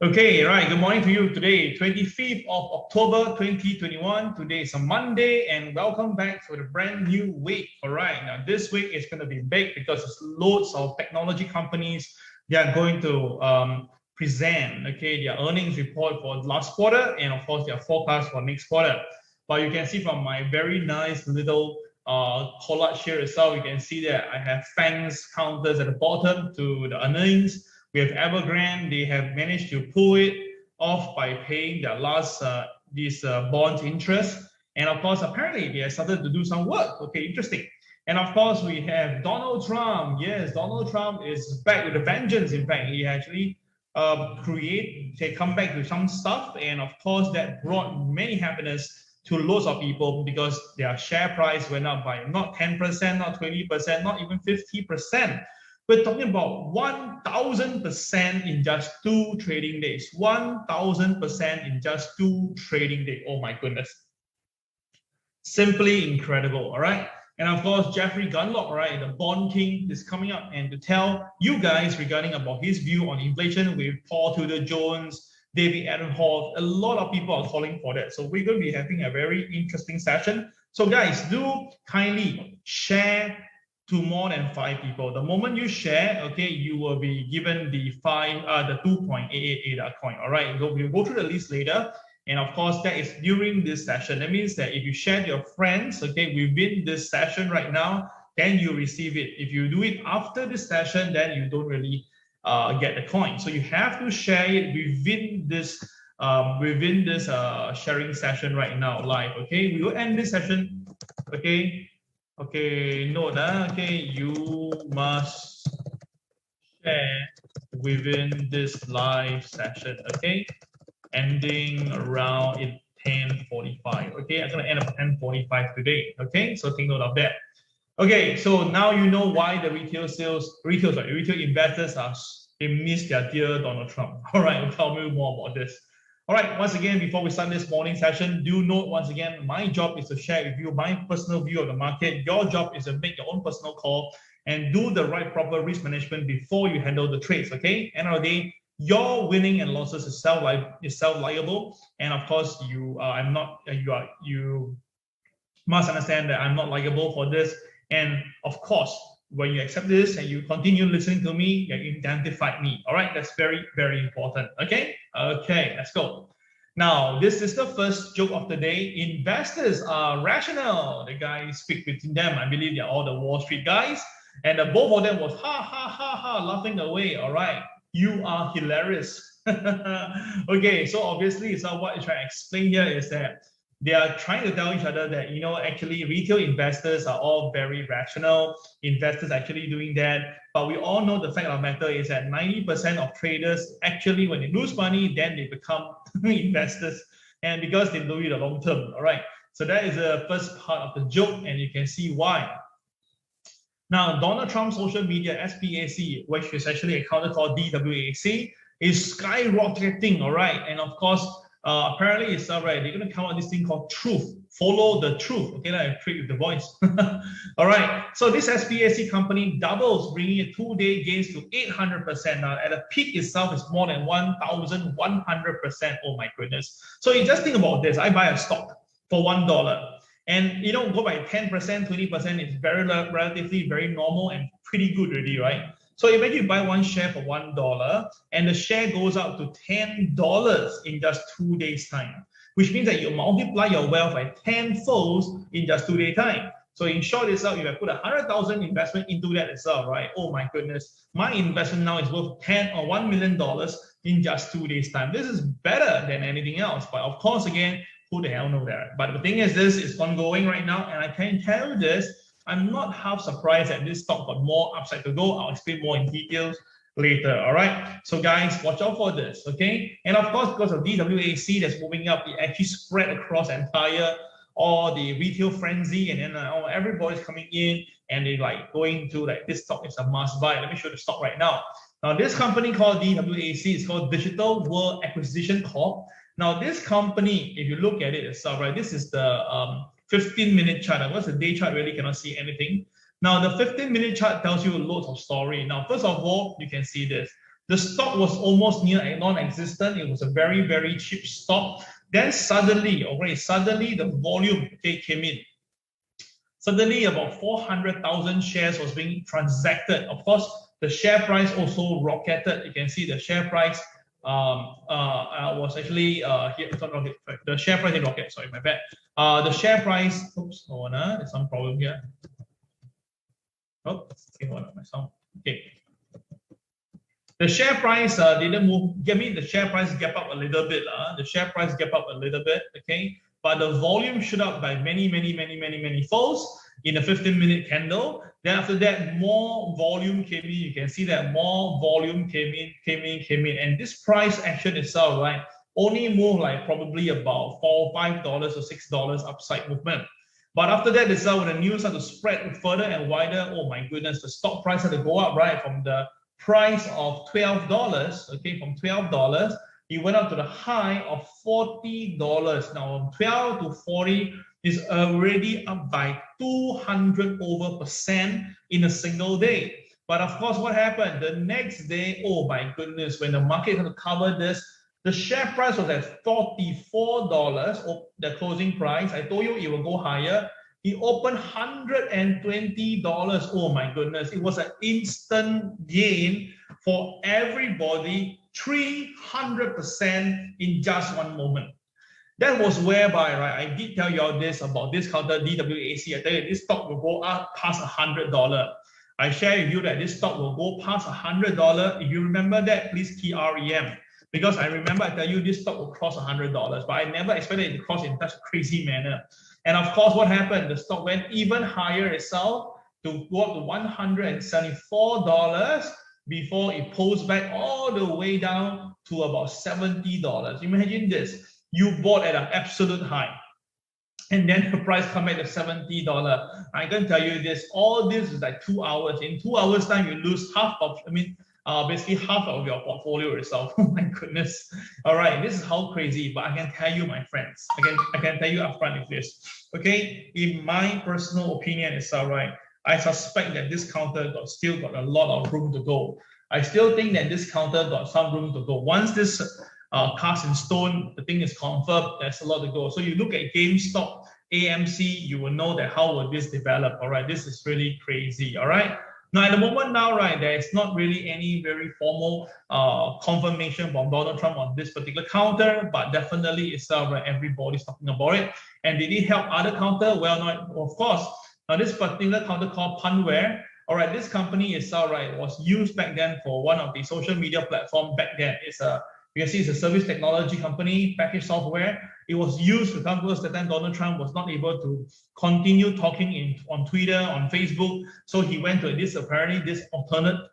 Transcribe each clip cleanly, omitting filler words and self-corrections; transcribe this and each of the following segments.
Okay, right. Good morning to you today, 25th of October 2021. Today is a Monday, and welcome back to the brand new week. All right, now this week is going to be big because there's loads of technology companies they are going to present, okay, their earnings report for last quarter and of course their forecast for next quarter. But you can see from my very nice little collage here itself, you can see that I have FANG's counters at the bottom to the earnings. We have Evergrande. They have managed to pull it off by paying their last bond interest. And of course, apparently they have started to do some work. Okay, interesting. And of course, we have Donald Trump. Yes, Donald Trump is back with a vengeance. In fact, he actually come back to some stuff. And of course, that brought many happiness to lots of people because their share price went up by not 10%, not 20%, not even 50%. We're talking about 1,000% in just 2 trading days. 1,000% in just 2 trading days. Oh my goodness. Simply incredible, all right? And of course, Jeffrey Gundlach, all right, the bond king is coming up and to tell you guys regarding about his view on inflation with Paul Tudor Jones, David Edenhoff. A lot of people are calling for that. So we're going to be having a very interesting session. So guys, do kindly share to more than 5 people. The moment you share, okay, you will be given the 2.888 coin. All right, so we'll go through the list later. And of course, that is during this session. That means that if you share to your friends, okay, within this session right now, then you receive it. If you do it after this session, then you don't really get the coin. So you have to share it within this sharing session right now, live. Okay, we will end this session. Okay, note that, okay, you must share within this live session, okay, ending around in 10:45, okay, I'm going to end up at 10:45 today, okay, so take note of that. Okay, so now you know why the retail investors they miss their dear Donald Trump. All right, I'll tell you more about this. All right, once again, before we start this morning session, do note once again, my job is to share with you my personal view of the market. Your job is to make your own personal call and do the right proper risk management before you handle the trades, okay? End of the day, your winning and losses is self-liable. And of course, you must understand that I'm not liable for this. And of course, when you accept this and you continue listening to me, you identify me. All right, that's very, very important. Okay, let's go. Now, this is the first joke of the day. Investors are rational. The guys speak between them. I believe they're all the Wall Street guys. And both of them was ha, ha, ha, ha, laughing away. All right, you are hilarious. Okay, so obviously, so what I'm trying to explain here is that they are trying to tell each other that, actually retail investors are all very rational. Investors actually doing that. But we all know the fact of the matter is that 90% of traders actually, when they lose money, then they become investors. And because they do it the long term, all right? So that is the first part of the joke, and you can see why. Now, Donald Trump's social media, SPAC, which is actually a counter called DWAC, is skyrocketing, all right? And of course, apparently it's all right. They're going to come out with this thing called truth. Follow the truth. Okay, now I trick with the voice. All right. So this SPAC company doubles, bringing a 2-day gains to 800%. Now at the peak itself is more than 1,100%. Oh my goodness. So you just think about this. I buy a stock for $1, and go by 10%, 20%. It's relatively very normal and pretty good already, right? So imagine you buy one share for $1 and the share goes up to $10 in just 2 days time, which means that you multiply your wealth by 10-folds in just 2 days time. So in short itself, you have put 100,000 investment into that itself, right? Oh my goodness. My investment now is worth $1 million in just 2 days time. This is better than anything else. But of course, again, who the hell knows that? But the thing is, this is ongoing right now. And I can tell you this, I'm not half surprised that this stock got more upside to go. I'll explain more in details later, all right? So guys, watch out for this, okay? And of course, because of DWAC that's moving up, it actually spread across all the retail frenzy, and then everybody's coming in and they like going to like, this stock is a must buy. Let me show you the stock right now. Now, this company called DWAC is called Digital World Acquisition Corp. Now, this company, if you look at it itself, right, this is the 15-minute chart. Because the day chart really cannot see anything. Now, the 15-minute chart tells you loads of story. Now, first of all, you can see this. The stock was almost near non-existent. It was a very, very cheap stock. Then suddenly, suddenly the volume came in. Suddenly about 400,000 shares was being transacted. Of course, the share price also rocketed. You can see the share price was actually here. The share price did rocket. Sorry, my bad. The share price. Oops, hold on. There's some problem here. Oh, okay, hold on, my sound. Okay. The share price didn't move. The share price gap up a little bit. The share price gap up a little bit. Okay. But the volume shot up by many folds in a 15-minute candle. Then after that, more volume came in. You can see that more volume came in. And this price action itself, right, only moved like probably about $4, $5 or $6 upside movement. But after that, itself, when the news had to spread further and wider, oh my goodness, the stock price had to go up, right, from the price of $12, okay, from $12. It went up to the high of $40. Now, 12 to 40 is already up by 200% in a single day. But of course, what happened? The next day, oh my goodness, when the market had to cover this, the share price was at $44, the closing price. I told you it will go higher. It opened $120. Oh my goodness, it was an instant gain for everybody. 300% in just one moment. That was whereby, right, I did tell you all this about this counter DWAC. I tell you this stock will go up past $100. I share with you that this stock will go past $100. If you remember that, please key REM. Because I remember I tell you this stock will cross $100, but I never expected it to cross in such a crazy manner. And of course, what happened? The stock went even higher itself to go up to $174 before it pulls back all the way down to about $70. Imagine this. You bought at an absolute high. And then the price come back to $70. I can tell you this, all this is like 2 hours. In 2 hours time, you lose basically half of your portfolio itself. Oh my goodness. All right, this is how crazy, but I can tell you, my friends, I can tell you upfront with this. Okay, in my personal opinion itself, right, I suspect that this counter still got a lot of room to go. I still think that this counter got some room to go. Once this cast in stone, the thing is confirmed, there's a lot to go. So you look at GameStop, AMC, you will know that how will this develop. All right, this is really crazy. All right. Now, at the moment now, right, there is not really any very formal confirmation from Donald Trump on this particular counter, but definitely itself, right, everybody's talking about it. And did it help other counter? Well, not, of course. Now, this particular counter called Punware, all right, this company itself, right, was used back then for one of the social media platform back then. It's a, you can see it's a service technology company, package software. It was used to come towards the time Donald Trump was not able to continue talking on Twitter, on Facebook. So he went to this alternate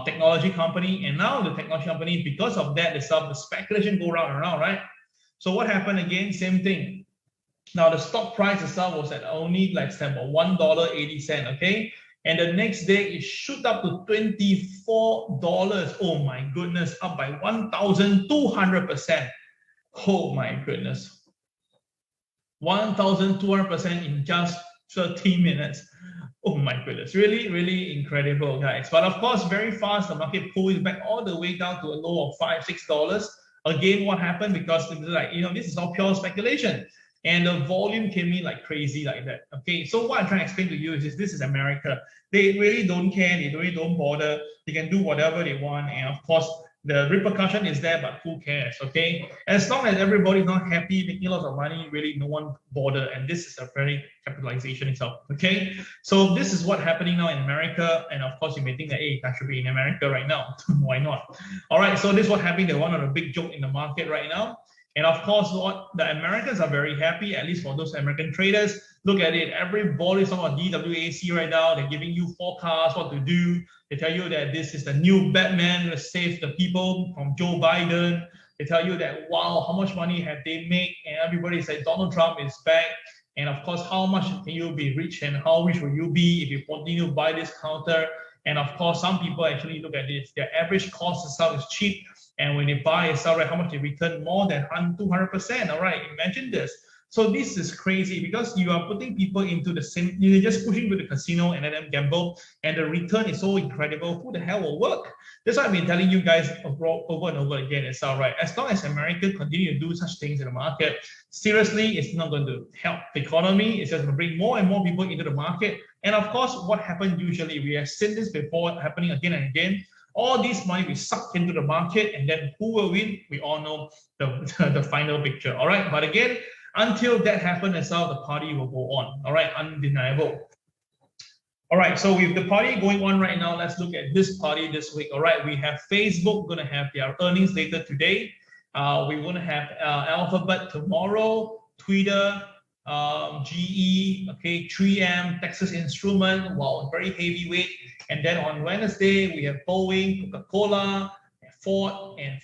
technology company. And now the technology company, because of that, the speculation go round and around, right? So what happened again? Same thing. Now the stock price itself was at only like $1.80, okay? And the next day it shoot up to $24. Oh my goodness, up by 1,200%. Oh my goodness. 1,200% in just 30 minutes. Oh my goodness, really, really incredible, guys. But of course, very fast, the market pulled back all the way down to a low of $5, $6. Again, what happened? Because like, this is all pure speculation. And the volume came in like crazy like that. Okay, so what I'm trying to explain to you is this is America. They really don't care. They really don't bother. They can do whatever they want. And of course, the repercussion is there, but who cares? Okay, as long as everybody's not happy, making lots of money, really no one bother. And this is a very capitalization itself. Okay, so this is what's happening now in America. And of course, you may think that, hey, I should be in America right now. Why not? All right, so this is what's happening. They're one of the big joke in the market right now. And of course, what the Americans are very happy, at least for those American traders. Look at it. Everybody is on DWAC right now. They're giving you forecasts, what to do. They tell you that this is the new Batman to save the people from Joe Biden. They tell you that, wow, how much money have they made? And everybody said Donald Trump is back. And of course, how much can you be rich and how rich will you be if you continue to buy this counter? And of course, some people actually look at this. Their average cost itself is cheap. And when they buy and sell, right, how much they return? More than 200%. All right, imagine this. So this is crazy because you are putting people into the same, you're just pushing to the casino and let them gamble, and the return is so incredible. Who the hell will work? That's why I've been telling you guys over and over again. It's all right. As long as America continue to do such things in the market, seriously, it's not going to help the economy. It's just going to bring more and more people into the market. And of course, what happened usually, we have seen this before happening again and again. All this money will suck into the market, and then who will win? We all know the final picture. All right. But again, until that happens as well, the party will go on. All right, undeniable. All right, so with the party going on right now, let's look at this party this week. All right, we have Facebook going to have their earnings later today. We're going to have Alphabet tomorrow, Twitter, GE, okay, 3M, Texas Instrument, wow, very heavyweight. And then on Wednesday, we have Boeing, Coca-Cola, Ford, and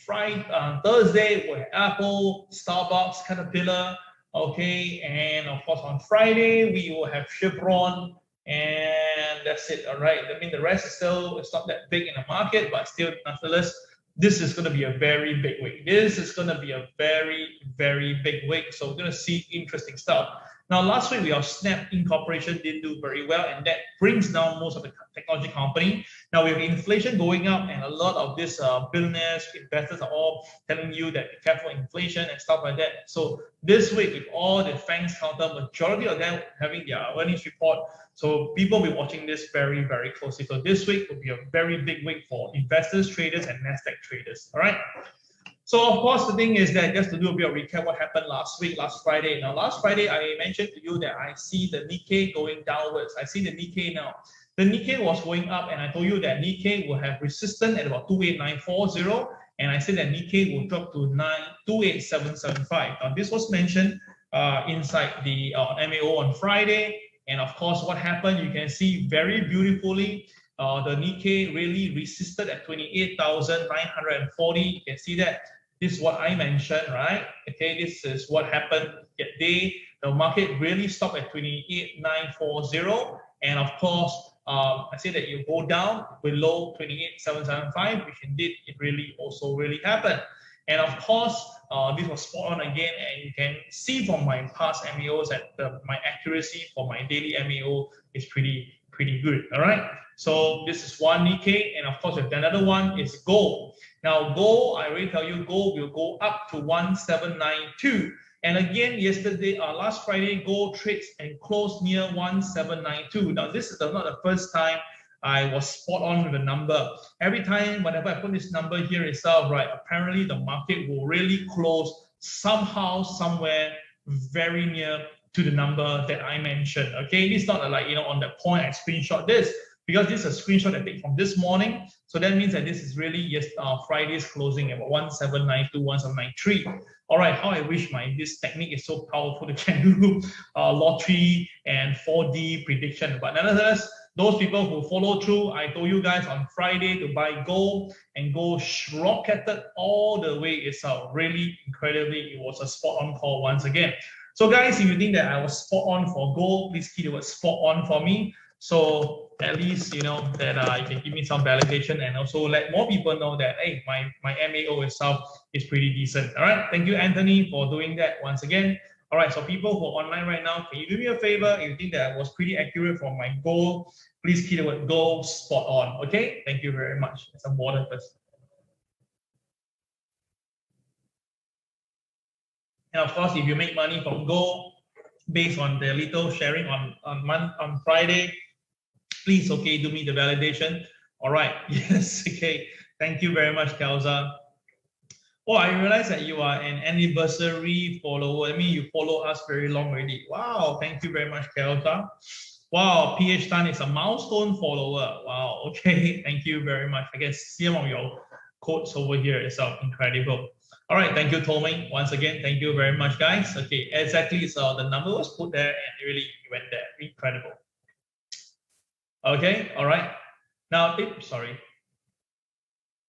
Thursday, we have Apple, Starbucks, Caterpillar, okay, and of course on Friday, we will have Chevron, and that's it, all right. I mean, the rest is still, it's not that big in the market, but still, nonetheless, this is going to be a very big week. This is going to be a very, very big week. So we're going to see interesting stuff. Now, last week, our Snap Incorporation didn't do very well, and that brings down most of the technology company. Now, with inflation going up, and a lot of these billionaires, investors are all telling you that be careful inflation and stuff like that. So this week, with all the FANGs counter, majority of them having their earnings report, so people will be watching this very, very closely. So this week will be a very big week for investors, traders, and Nasdaq traders. All right. So of course, the thing is that just to do a bit of recap, what happened last week, last Friday. Now, last Friday, I mentioned to you that I see the Nikkei going downwards. I see the Nikkei now. The Nikkei was going up, and I told you that Nikkei will have resistance at about 28940, and I said that Nikkei will drop to 28775. Now, this was mentioned inside the MAO on Friday, and of course, what happened, you can see very beautifully, the Nikkei really resisted at 28,940. You can see that. This is what I mentioned, right? Okay, this is what happened that day. The market really stopped at 28,940. And of course, I say that you go down below 28,775, which indeed it really also really happened. And of course, this was spot on again, and you can see from my past MAOs that my accuracy for my daily MAO is pretty good. All right. So this is one Nikkei, and of course, with another one is gold. Now, gold, I already tell you, gold will go up to 1792. And again, yesterday, last Friday, gold trades and closed near 1792. Now, this is not the first time I was spot on with the number. Every time, whenever I put this number here itself, right, apparently the market will really close somehow, somewhere very near to the number that I mentioned. Okay, it's not like, on that point I screenshot this, because this is a screenshot I take from this morning. So that means that this is really Friday's closing at 1792, 1793. All right, how I wish this technique is so powerful. It can do lottery and 4D prediction. But nonetheless, those people who follow through, I told you guys on Friday to buy gold, and gold rocketed all the way itself. Really incredibly, it was a spot on call once again. So guys, if you think that I was spot on for gold, please keep the word spot on for me. So at least that you can give me some validation, and also let more people know that, hey, my MAO itself is pretty decent. All right, thank you, Anthony, for doing that once again. All right, so people who are online right now, can you do me a favor? If you think that I was pretty accurate for my gold, please keep the word gold spot on. Okay, thank you very much. Some water first. And of course, if you make money from gold based on the little sharing on Friday, please, okay, do me the validation. All right, yes, okay. Thank you very much, Kelza. Oh, I realize that you are an anniversary follower. I mean, you follow us very long already. Wow, thank you very much, Kelza. Wow, PH Tan is a milestone follower. Wow, okay, thank you very much. I guess see some of your quotes over here itself, incredible. All right, thank you, Tommy. Once again, thank you very much, guys. Okay, exactly. So the number was put there, and it really went there. Incredible. Okay, all right. Now, sorry.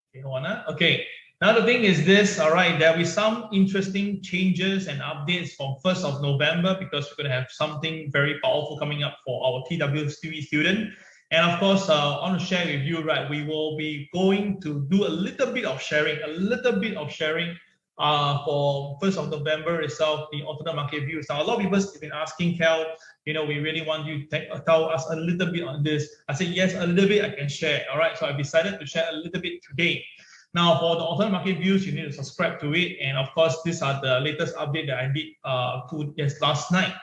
Okay, hold on. Okay. Now the thing is this, all right, there will be some interesting changes and updates from 1st of November, because we're going to have something very powerful coming up for our TWB student. And of course, I want to share with you, right, we will be going to do a little bit of sharing for 1st of November itself, the alternate market views. Now, a lot of people have been asking, Cal, we really want you to tell us a little bit on this. I said, yes, a little bit I can share. All right, so I decided to share a little bit today. Now, for the alternate market views, you need to subscribe to it. And of course, these are the latest update that I did last night.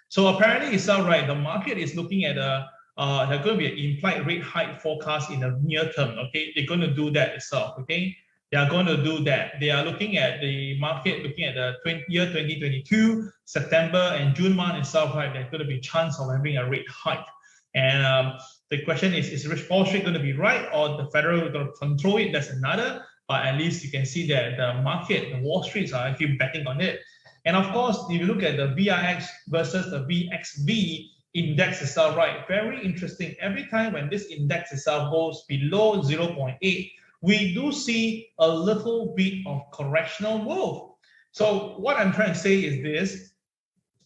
So apparently itself, right, the market is looking at there's going to be an implied rate hike forecast in the near term. Okay, they're going to do that itself. Okay, they are going to do that. They are looking at the market, looking at the year 2022, September and June month itself, right? There's going to be a chance of having a rate hike. And the question is Wall Street going to be right, or the Federal going to control it? That's another. But at least you can see that the market, the Wall Streets are actually betting on it. And of course, if you look at the VIX versus the VXV index itself, right? Very interesting. Every time when this index itself goes below 0.8, we do see a little bit of correctional move. So what I'm trying to say is this.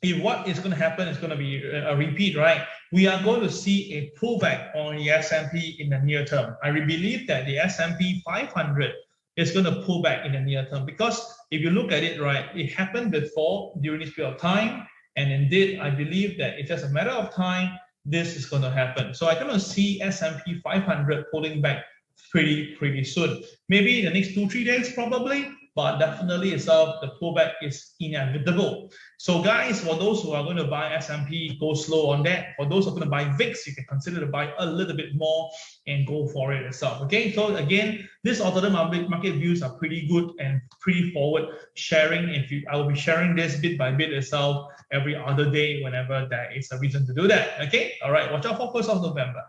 If what is going to happen is going to be a repeat, right? We are going to see a pullback on the S&P in the near term. I believe that the S&P 500 is going to pull back in the near term, because if you look at it, right, it happened before during this period of time, and indeed, I believe that it's just a matter of time this is going to happen. So I'm going to see S&P 500 pulling back pretty soon. Maybe the next 2-3 days probably, but definitely itself, the pullback is inevitable. So guys, for those who are going to buy S&P, go slow on that. For those who are going to buy VIX, you can consider to buy a little bit more and go for it itself. Okay, so again, this alternate market views are pretty good and pretty forward sharing. I will be sharing this bit by bit itself every other day whenever there is a reason to do that. Okay, all right, watch out for 1st of November.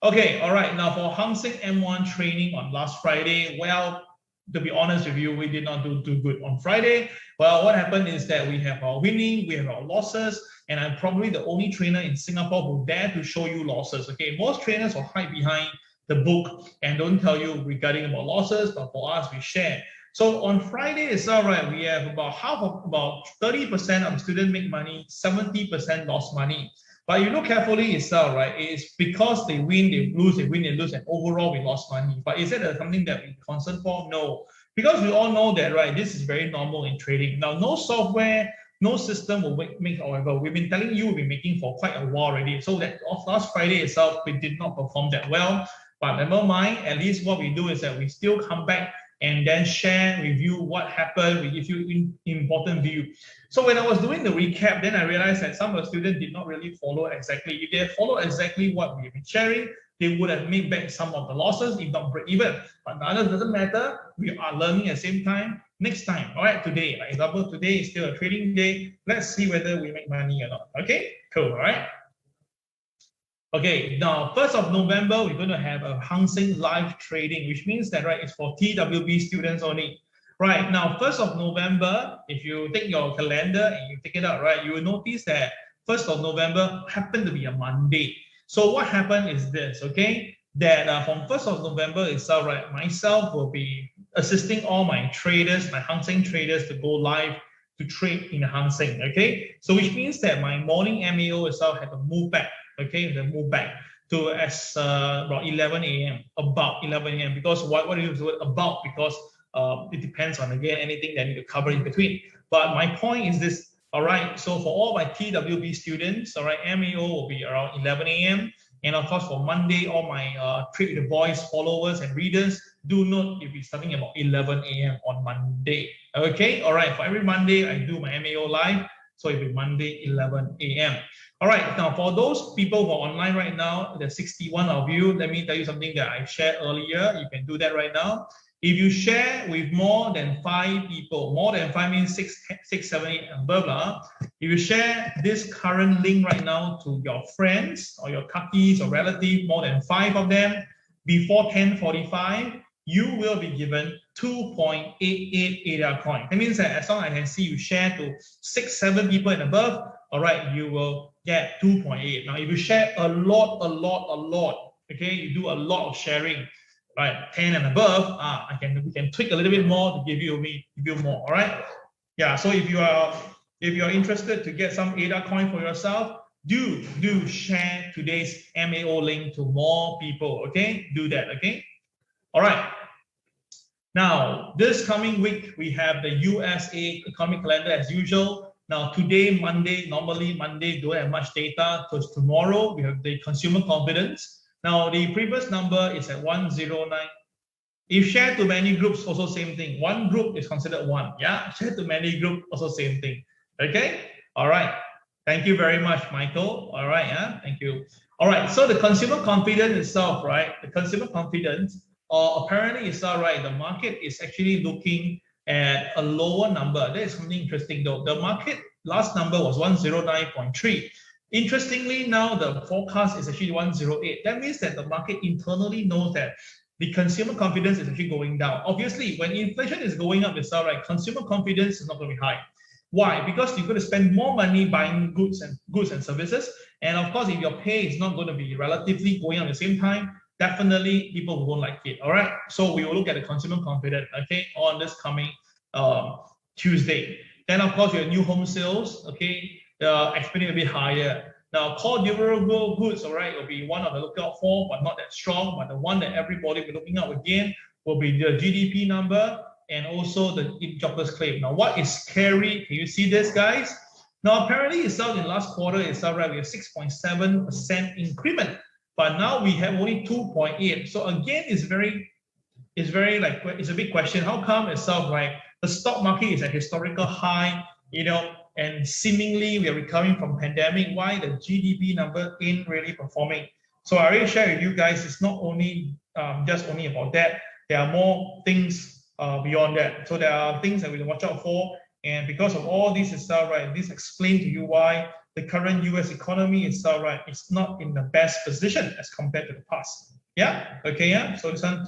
Okay, all right, now for Hang Seng M1 training on last Friday, well, to be honest with you, we did not do too good on Friday. Well, what happened is that we have our winning, we have our losses, and I'm probably the only trainer in Singapore who dare to show you losses. Okay, most trainers will hide behind the book and don't tell you regarding about losses, but for us, we share. So on Friday itself, right, we have about 30% of the students make money, 70% lost money. But you look carefully itself, right? It's because they win, they lose, they win, they lose, and overall we lost money. But is that something that we concern for? No. Because we all know that, right? This is very normal in trading. Now, no software, no system will make, however. We've been telling you we've been making for quite a while already. So that last Friday itself, we did not perform that well. But never mind, at least what we do is that we still come back and then share, review what happened, we give you important view. So when I was doing the recap, then I realized that some of the students did not really follow exactly. If they had followed exactly what we've been sharing, they would have made back some of the losses, if not break even. But none, doesn't matter. We are learning at the same time. Next time, all right, today, like example, today is still a trading day. Let's see whether we make money or not. Okay, cool, all right. Okay, now 1st of November, we're going to have a Hang Seng live trading, which means that, right, it's for TWB students only. Right, now 1st of November, if you take your calendar and you take it out, right, you will notice that 1st of November happened to be a Monday. So what happened is this, okay, that from 1st of November itself, right, myself will be assisting all my traders, my Hang Seng traders to go live to trade in Hang Seng, okay? So which means that my morning MAO itself had to move back. Okay, they move back to about 11 a.m. About 11 a.m. Because what do you do about? Because it depends on, again, anything that I need to cover in between. But my point is this, all right, so for all my TWB students, all right, MAO will be around 11 a.m. And of course, for Monday, all my Trade with the Boys followers and readers, do note it'll be starting about 11 a.m. on Monday. Okay, all right, for every Monday, I do my MAO live. So it'll be Monday, 11 a.m. All right, now for those people who are online right now, there's 61 of you. Let me tell you something that I shared earlier. You can do that right now. If you share with more than 5 people, more than 5 means 6, 7, 8, and blah, blah. If you share this current link right now to your friends or your kakis or relatives, more than 5 of them, before 10:45, you will be given 2.88 ADA coin. That means that as long as I can see you share to 6, 7 people and above, all right, you will get 2.8. Now, if you share a lot, okay, you do a lot of sharing, right, 10 and above, we can tweak a little bit more to give you more, all right? Yeah, so if you are interested to get some ADA coin for yourself, do share today's MAO link to more people, okay? Do that, okay? All right. Now, this coming week, we have the USA economic calendar as usual. Now, today, Monday, normally Monday don't have much data, because tomorrow we have the consumer confidence. Now, the previous number is at 109. If shared to many groups, also same thing. One group is considered one. Yeah, shared to many group, also same thing. Okay, all right. Thank you very much, Michael. All right, yeah, thank you. All right, so the consumer confidence itself, right? The consumer confidence, apparently it's all right. The market is actually looking at a lower number. That is something interesting though. The market last number was 109.3. Interestingly, now the forecast is actually 108. That means that the market internally knows that the consumer confidence is actually going down. Obviously, when inflation is going up, it's all right. Consumer confidence is not going to be high. Why? Because you're going to spend more money buying goods and services. And of course, if your pay is not going to be relatively going up at the same time, definitely people won't like it. All right. So we will look at the consumer confidence, okay, on this coming Tuesday. Then of course, your new home sales, okay, expecting a bit higher. Now, core durable goods, all right, will be one of the lookout for, but not that strong. But the one that everybody will be looking at again will be the GDP number and also the jobless claim. Now, what is scary? Can you see this, guys? Now, apparently, itself in last quarter itself, right, we have 6.7% increment, but now we have only 2.8. So again, it's a big question. How come itself, right? The stock market is at historical high, you know, and seemingly we are recovering from pandemic. Why the GDP number ain't really performing? So I already shared with you guys, it's not only just only about that. There are more things beyond that. So there are things that we can watch out for. And because of all this itself, right, this explains to you why the current US economy itself, right, it's not in the best position as compared to the past. Yeah, okay, yeah. So this one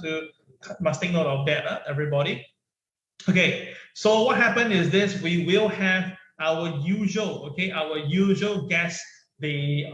must take note of that, everybody. Okay, so what happened is this: we will have our usual guess the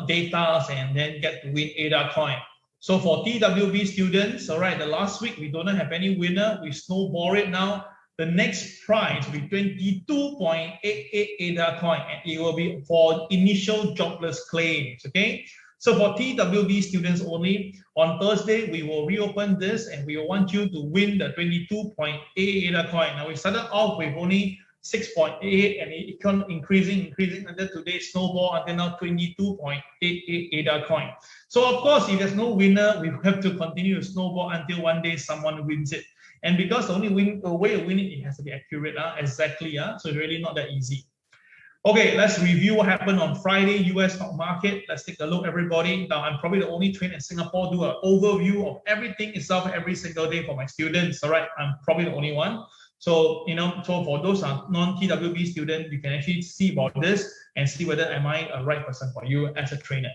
data and then get to win ADA coin. So for TWB students, all right, the last week we don't have any winner. We snowball it now. The next prize will be 22.88 ADA coin, and it will be for initial jobless claims. Okay. So for TWB students only, on Thursday, we will reopen this and we want you to win the 22.88 ADA coin. Now we started off with only 6.8 and it kept increasing until today snowball until now 22.88 ADA coin. So of course, if there's no winner, we have to continue to snowball until one day someone wins it. And because the only way to win it has to be accurate, exactly. So it's really not that easy. Okay, let's review what happened on Friday, US stock market. Let's take a look, everybody. Now, I'm probably the only trainer in Singapore do an overview of everything itself every single day for my students. All right, I'm probably the only one. So, so for those non-TWB students, you can actually see about this and see whether am I a right person for you as a trainer.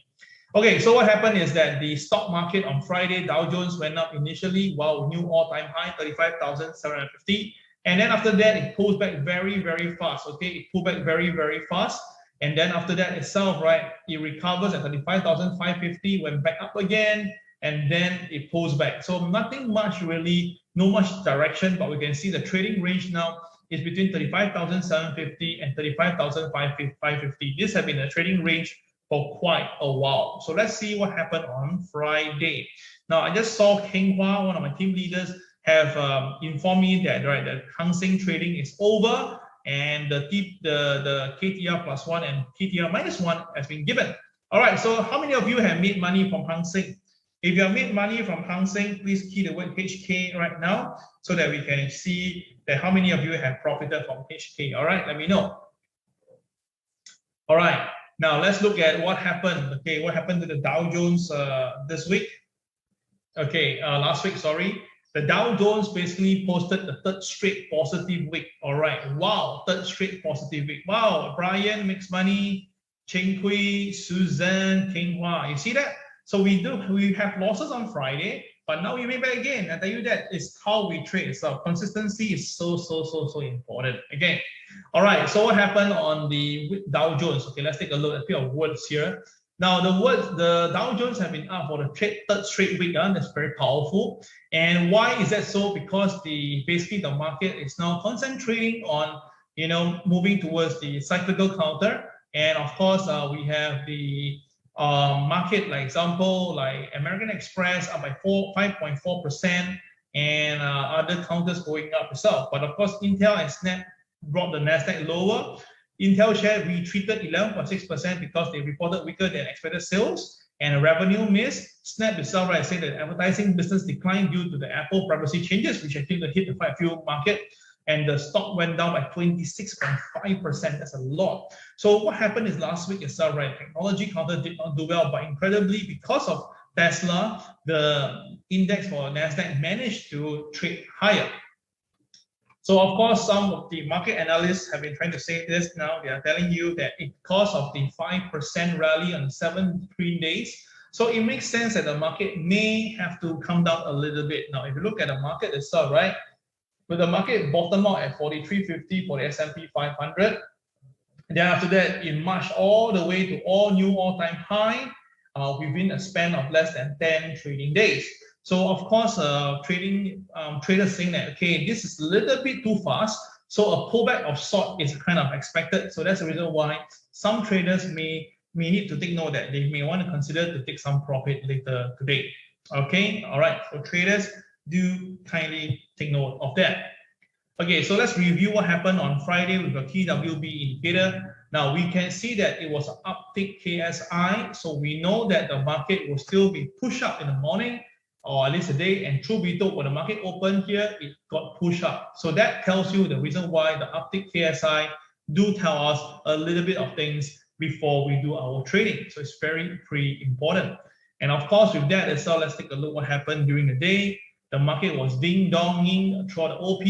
Okay, so what happened is that the stock market on Friday, Dow Jones went up initially, wow, new all-time high, 35,750. And then after that, it pulls back very, very fast. Okay, it pulled back very, very fast. And then after that itself, right, it recovers at 35,550, went back up again, and then it pulls back. So nothing much really, no much direction, but we can see the trading range now is between 35,750 and 35,550. This has been a trading range for quite a while. So let's see what happened on Friday. Now, I just saw Keng Hua, one of my team leaders, have informed me that that Hang Seng trading is over and the KTR +1 and KTR -1 has been given. All right, so how many of you have made money from Hang Seng? If you have made money from Hang Seng, please key the word HK right now so that we can see that how many of you have profited from HK. All right, let me know. All right, now let's look at what happened. Okay, what happened to the Dow Jones this week? Okay, last week, sorry. The Dow Jones basically posted the third straight positive week. All right. Wow. Third straight positive week. Wow. Brian makes money. Cheng Hui, Susan, Keng Hua. You see that? So we have losses on Friday, but now we made back again. I tell you that is how we trade. So consistency is so important. Again. All right. So what happened on the Dow Jones? Okay, let's take a look at a few of words here. Now, the Dow Jones have been up for the third straight week. That's very powerful. And why is that so? Because basically the market is now concentrating on, moving towards the cyclical counter. And of course, we have the market, like example, like American Express up by 5.4%, and other counters going up as well. But of course, Intel and Snap brought the Nasdaq lower. Intel share retreated 11.6% because they reported weaker than expected sales and a revenue miss. Snap itself, right, said that advertising business declined due to the Apple privacy changes, which actually hit the quite a few market, and the stock went down by 26.5%. That's a lot. So what happened is last week itself, right, technology counter did not do well, but incredibly, because of Tesla, the index for Nasdaq managed to trade higher. So of course, some of the market analysts have been trying to say this now. They are telling you that because of the 5% rally on 7 trading days, so it makes sense that the market may have to come down a little bit. Now, if you look at the market itself, right, with the market bottom out at 43.50 for the S&P 500, then after that, in March, all the way to all new all-time high within a span of less than 10 trading days. So of course, traders saying that, okay, this is a little bit too fast. So a pullback of sort is kind of expected. So that's the reason why some traders may need to take note that they may want to consider to take some profit later today. Okay, all right. So traders, do kindly take note of that. Okay, so let's review what happened on Friday with the TWB indicator. Now we can see that it was an uptick KSI. So we know that the market will still be pushed up in the morning, or at least a day, and truth be told, when the market opened here, it got pushed up. So that tells you the reason why the uptick KSI do tell us a little bit of things before we do our trading. So it's pretty important. And of course, with that as well, let's take a look what happened during the day. The market was ding-donging throughout the OP,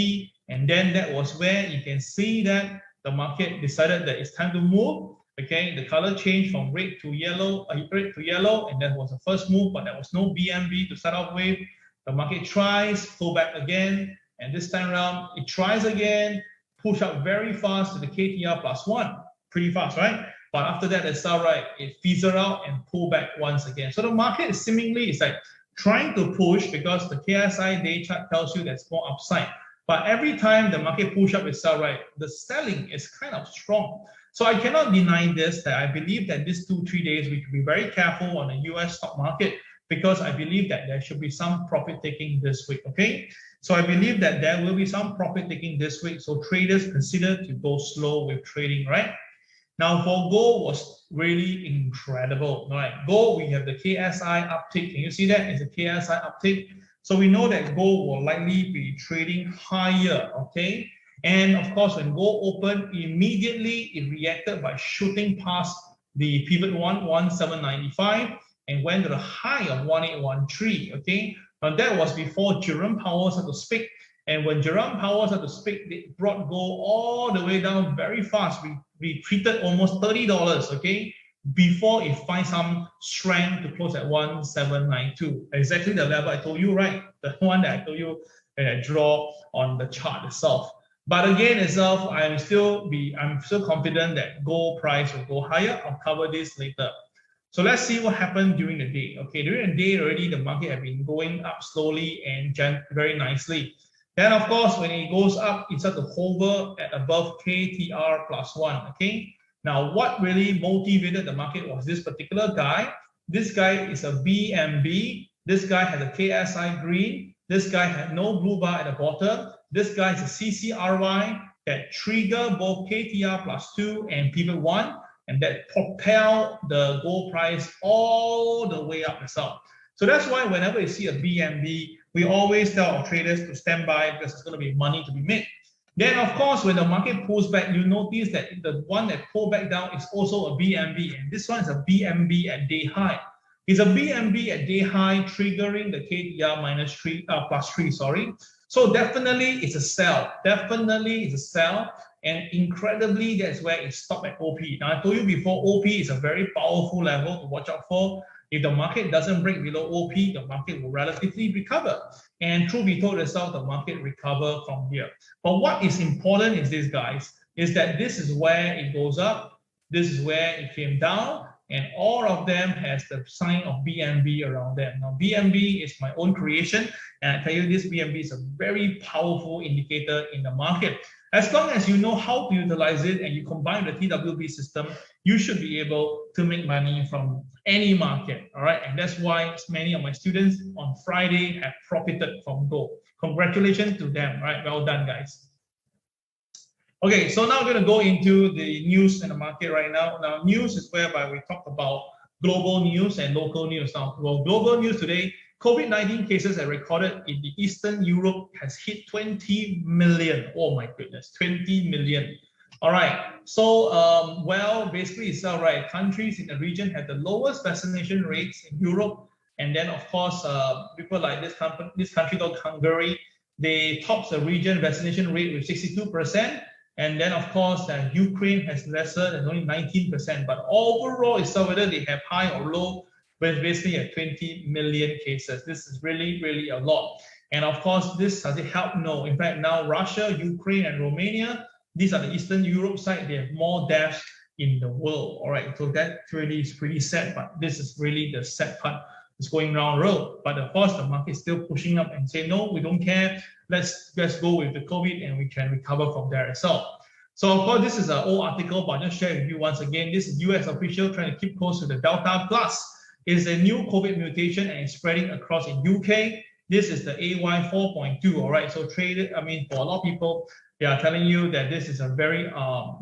and then that was where you can see that the market decided that it's time to move. Okay, the color changed from red to yellow, and that was the first move, but there was no BNB to start off with. The market tries, pull back again, and this time around, it tries again, push up very fast to the KTR +1, pretty fast, right? But after that, it's all right, it fizzled out and pull back once again. So the market is seemingly, it's like trying to push because the KSI day chart tells you there's more upside. But every time the market push up itself, right, the selling is kind of strong. So I cannot deny this, that I believe that these 2-3 days we should be very careful on the US stock market, because I believe that there should be some profit taking this week, okay? So I believe that there will be some profit taking this week. So traders consider to go slow with trading, right? Now for gold was really incredible, right? Gold, we have the KSI uptick. Can you see that? It's a KSI uptick. So we know that gold will likely be trading higher, okay? And of course, when gold opened, immediately it reacted by shooting past the pivot 1795 and went to the high of 1813, okay? Now that was before Jerome Powell had to speak. And when Jerome Powell had to speak, it brought gold all the way down very fast. We retreated almost $30, okay? Before it finds some strength to close at 1792. Exactly the level I told you, right? The one that I told you and I draw on the chart itself. But again, itself, I'm still confident that gold price will go higher. I'll cover this later. So let's see what happened during the day. Okay, during the day already, the market had been going up slowly and very nicely. Then of course, when it goes up, it starts to hover at above KTR +1. Okay. Now, what really motivated the market was this particular guy. This guy is a BNB. This guy has a KSI green. This guy had no blue bar at the bottom. This guy is a CCRY that trigger both KTR +2 and pivot 1, and that propel the gold price all the way up itself. So that's why whenever you see a BNB, we always tell our traders to stand by because there's going to be money to be made. Then, of course, when the market pulls back, you notice that the one that pulled back down is also a BNB, and this one is a BNB at day high. It's a BNB at day high triggering the KTR +3, sorry. So definitely it's a sell. Definitely it's a sell. And incredibly, that's where it stopped at OP. Now, I told you before, OP is a very powerful level to watch out for. If the market doesn't break below OP, the market will relatively recover. And truth be told itself, the market recover from here. But what is important is this, guys, is that this is where it goes up. This is where it came down. and all of them has the sign of BNB around them. Now, BNB is my own creation, and I tell you this BNB is a very powerful indicator in the market. As long as you know how to utilize it and you combine the TWB system, you should be able to make money from any market, all right? And that's why many of my students on Friday have profited from gold. Congratulations to them, right? Well done, guys. Okay, so now we're going to go into the news in the market right now. Now, news is whereby we talk about global news and local news. Now, well, global news today, COVID-19 cases are recorded in the Eastern Europe has hit 20 million. Oh my goodness, 20 million. All right, so well, basically it's all right. Countries in the region have the lowest vaccination rates in Europe, and then of course, people like this country called Hungary, they tops the region vaccination rate with 62%. And then, of course, Ukraine has lesser than only 19%. But overall, it's whether they have high or low, but it's basically at 20 million cases. This is really, really a lot. And of course, this does it help? No. In fact, now Russia, Ukraine, and Romania, these are the Eastern Europe side. They have more deaths in the world. All right. So that really is pretty sad. But this is really the sad part. It's going round the road. But of course, the market is still pushing up and say, no, we don't care. Let's go with the COVID and we can recover from there as well. So of course, this is an old article, but I'll just share with you once again. This is US official trying to keep close to the Delta Plus. It's a new COVID mutation and it's spreading across in UK. This is the AY 4.2, all right? So traded, I mean, for a lot of people, they are telling you that this is a very,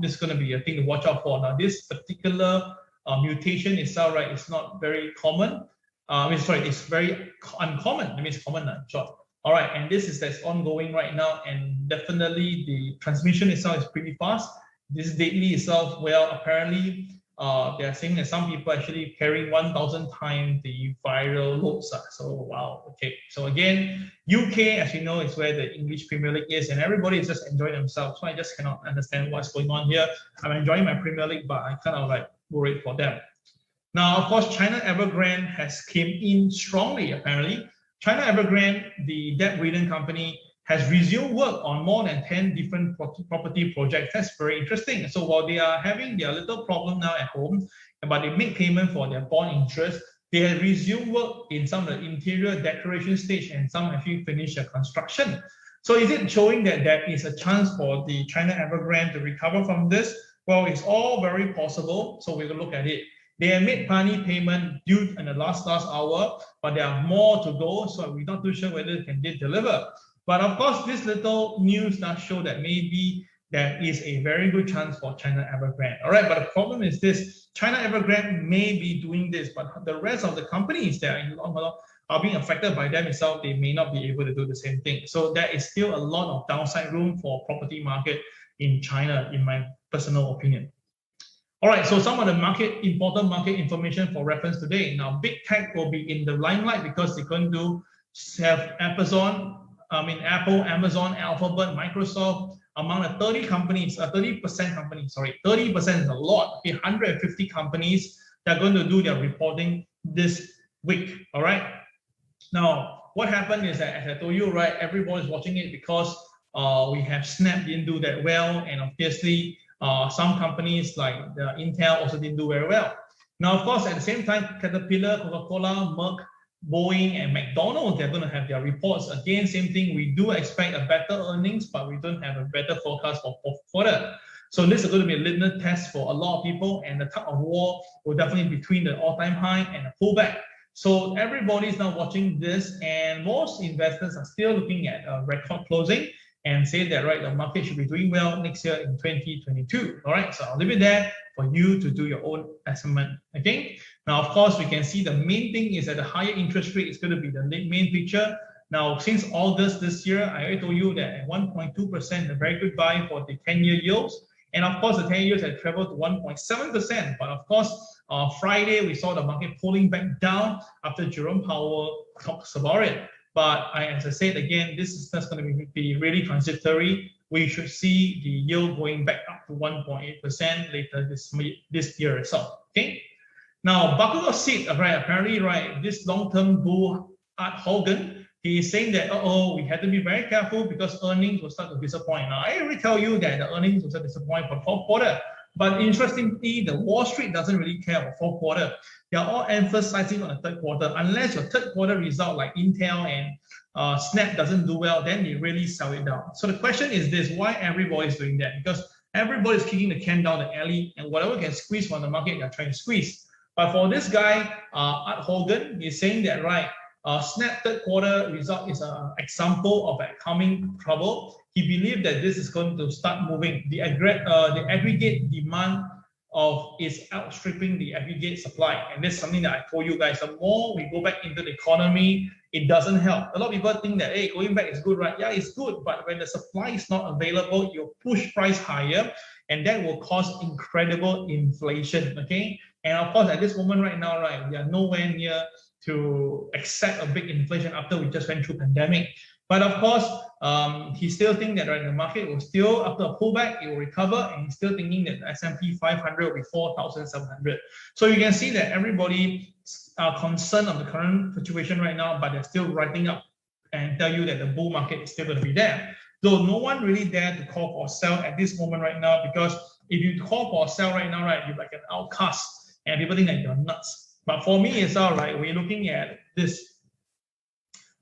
this is going to be a thing to watch out for. Now, this particular mutation itself, right, it's not very common. It's very uncommon. That means common, in short. All right, and this is that's ongoing right now, and definitely the transmission itself is pretty fast. This deadly itself, well, apparently they are saying that some people actually carrying 1,000 times the viral loads. So wow, okay. So again, UK, as you know, is where the English Premier League is, and everybody is just enjoying themselves. So I just cannot understand what's going on here. I'm enjoying my Premier League, but I kind of like worried for them. Now, of course, China Evergrande has came in strongly, apparently. China Evergrande, the debt-ridden company, has resumed work on more than 10 different property projects. That's very interesting. So while they are having their little problem now at home, but they make payment for their bond interest, they have resumed work in some of the interior decoration stage and some actually finished their construction. So is it showing that there is a chance for the China Evergrande to recover from this? Well, it's all very possible. So we will look at it. They have made money payment due in the last hour, but there are more to go, so we're not too sure whether they can deliver. But of course, this little news does show that maybe there is a very good chance for China Evergrande. All right, but the problem is this: China Evergrande may be doing this, but the rest of the companies that are being affected by them itself, they may not be able to do the same thing. So there is still a lot of downside room for property market in China, in my personal opinion. All right, so some of the important market information for reference today. Now, big tech will be in the limelight because they're going to have Apple, Amazon, Alphabet, Microsoft, among the 30% companies, 30% is a lot, 150 companies that are going to do their reporting this week, all right? Now, what happened is that, as I told you, right, everyone is watching it because we have Snap didn't do that well, and obviously, some companies like the Intel also didn't do very well. Now, of course, at the same time, Caterpillar, Coca-Cola, Merck, Boeing, and McDonald's, they're going to have their reports. Again, same thing. We do expect a better earnings, but we don't have a better forecast for fourth quarter. So this is going to be a litmus test for a lot of people, and the tug of war will definitely be between the all-time high and a pullback. So everybody is now watching this, and most investors are still looking at a record closing and say that, right, the market should be doing well next year in 2022. All right, so I'll leave it there for you to do your own estimate. Okay, now, of course, we can see the main thing is that the higher interest rate is going to be the main picture. Now, since August this year, I already told you that at 1.2%, a very good buy for the 10-year yields. And of course, the 10 years had traveled to 1.7%. But of course, Friday, we saw the market pulling back down after Jerome Powell talks about it. But as I said again, this is just going to be really transitory. We should see the yield going back up to 1.8% later this year as well. Okay. Now, buckle your seat, right? Apparently, right, this long-term bull Art Hogan, he is saying that we have to be very careful because earnings will start to disappoint. Now, I already tell you that the earnings will start to disappoint for the fourth quarter. But interestingly, the Wall Street doesn't really care about fourth quarter. They are all emphasizing on the third quarter. Unless your third quarter result like Intel and Snap doesn't do well, then they really sell it down. So the question is this: why everybody's doing that? Because everybody's kicking the can down the alley, and whatever can squeeze from the market, they're trying to squeeze. But for this guy, Art Hogan, he's saying that, right, Snap third quarter result is an example of a coming trouble. He believed that this is going to start moving. The aggregate demand is outstripping the aggregate supply. And this is something that I told you guys. The more we go back into the economy, it doesn't help. A lot of people think that, hey, going back is good, right? Yeah, it's good. But when the supply is not available, you push price higher, and that will cause incredible inflation, okay? And of course, at this moment right now, right, we are nowhere near to accept a big inflation after we just went through pandemic. But of course, he still thinks that, right, the market will still, after a pullback, it will recover, and he's still thinking that the S&P 500 will be 4,700. So you can see that everybody are concerned of the current situation right now, but they're still writing up and tell you that the bull market is still going to be there. Though no one really dare to call for a sell at this moment right now, because if you call for a sell right now, right, you're like an outcast, and people think that you're nuts. But for me, it's all right. We're looking at this.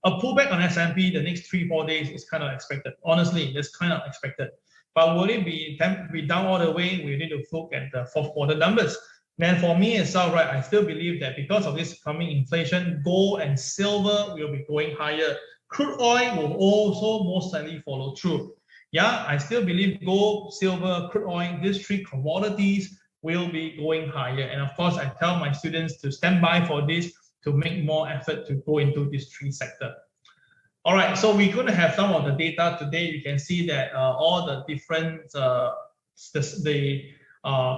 A pullback on S&P the next 3-4 days is kind of expected. Honestly, it's kind of expected. But will it be down all the way? We need to look at the fourth quarter numbers. Then for me, it's all right. I still believe that because of this coming inflation, gold and silver will be going higher. Crude oil will also most likely follow through. Yeah, I still believe gold, silver, crude oil, these three commodities will be going higher. And of course, I tell my students to stand by for this, to make more effort to go into these three sectors. All right, so we're going to have some of the data today. You can see that all the different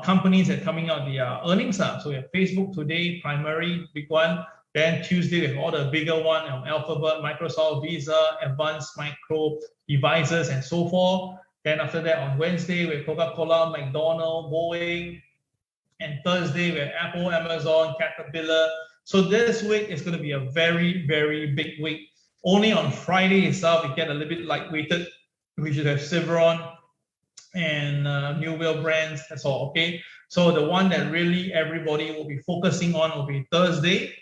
companies are coming out the earnings. So we have Facebook today, primary big one. Then Tuesday we have all the bigger one, Alphabet, Microsoft, Visa, Advanced Micro Devices, and so forth. Then after that on Wednesday we have Coca-Cola, McDonald's, Boeing, and Thursday we have Apple, Amazon, Caterpillar. So this week is going to be a very, very big week. Only on Friday itself, we get a little bit light-weighted. We should have Chevron and New Whale brands. That's all, okay? So the one that really everybody will be focusing on will be Thursday.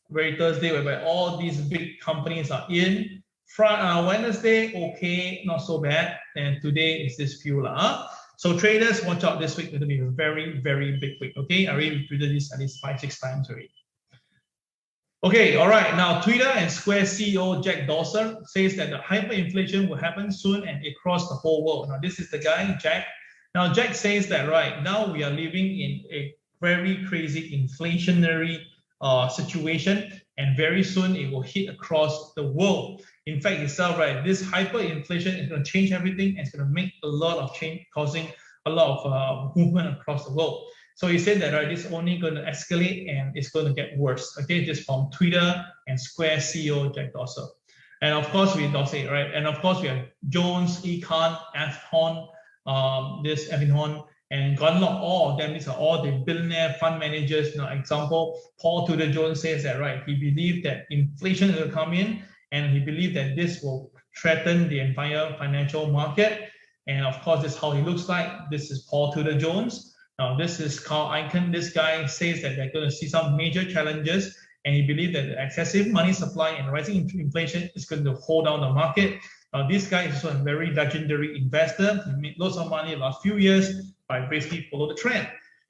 Very Thursday, whereby all these big companies are in. Wednesday, okay, not so bad. And today is this few. So traders, watch out this week. It's going to be a very, very big week, okay? I already repeated this at least 5-6 times already. Okay, all right. Now, Twitter and Square CEO Jack Dorsey says that the hyperinflation will happen soon and across the whole world. Now, this is the guy, Jack. Now, Jack says that, right, now we are living in a very crazy inflationary situation, and very soon it will hit across the world. In fact, itself, right, this hyperinflation is going to change everything, and it's going to make a lot of change, causing a lot of movement across the world. So he said that, right, this is only going to escalate and it's going to get worse. Okay, just from Twitter and Square CEO Jack Dorsey. And of course, we Dorsey, right? And of course, we have Jones, Econ, Afton, Evan and Gunlock. All of them, these are all the billionaire fund managers. Now, example, Paul Tudor Jones says that, right, he believed that inflation will come in, and he believed that this will threaten the entire financial market. And of course, this is how he looks like. This is Paul Tudor Jones. Now, this is Carl Icahn. This guy says that they're going to see some major challenges, and he believes that the excessive money supply and rising inflation is going to hold down the market. Now, this guy is also a very legendary investor. He made lots of money in the last few years by basically follow the trend.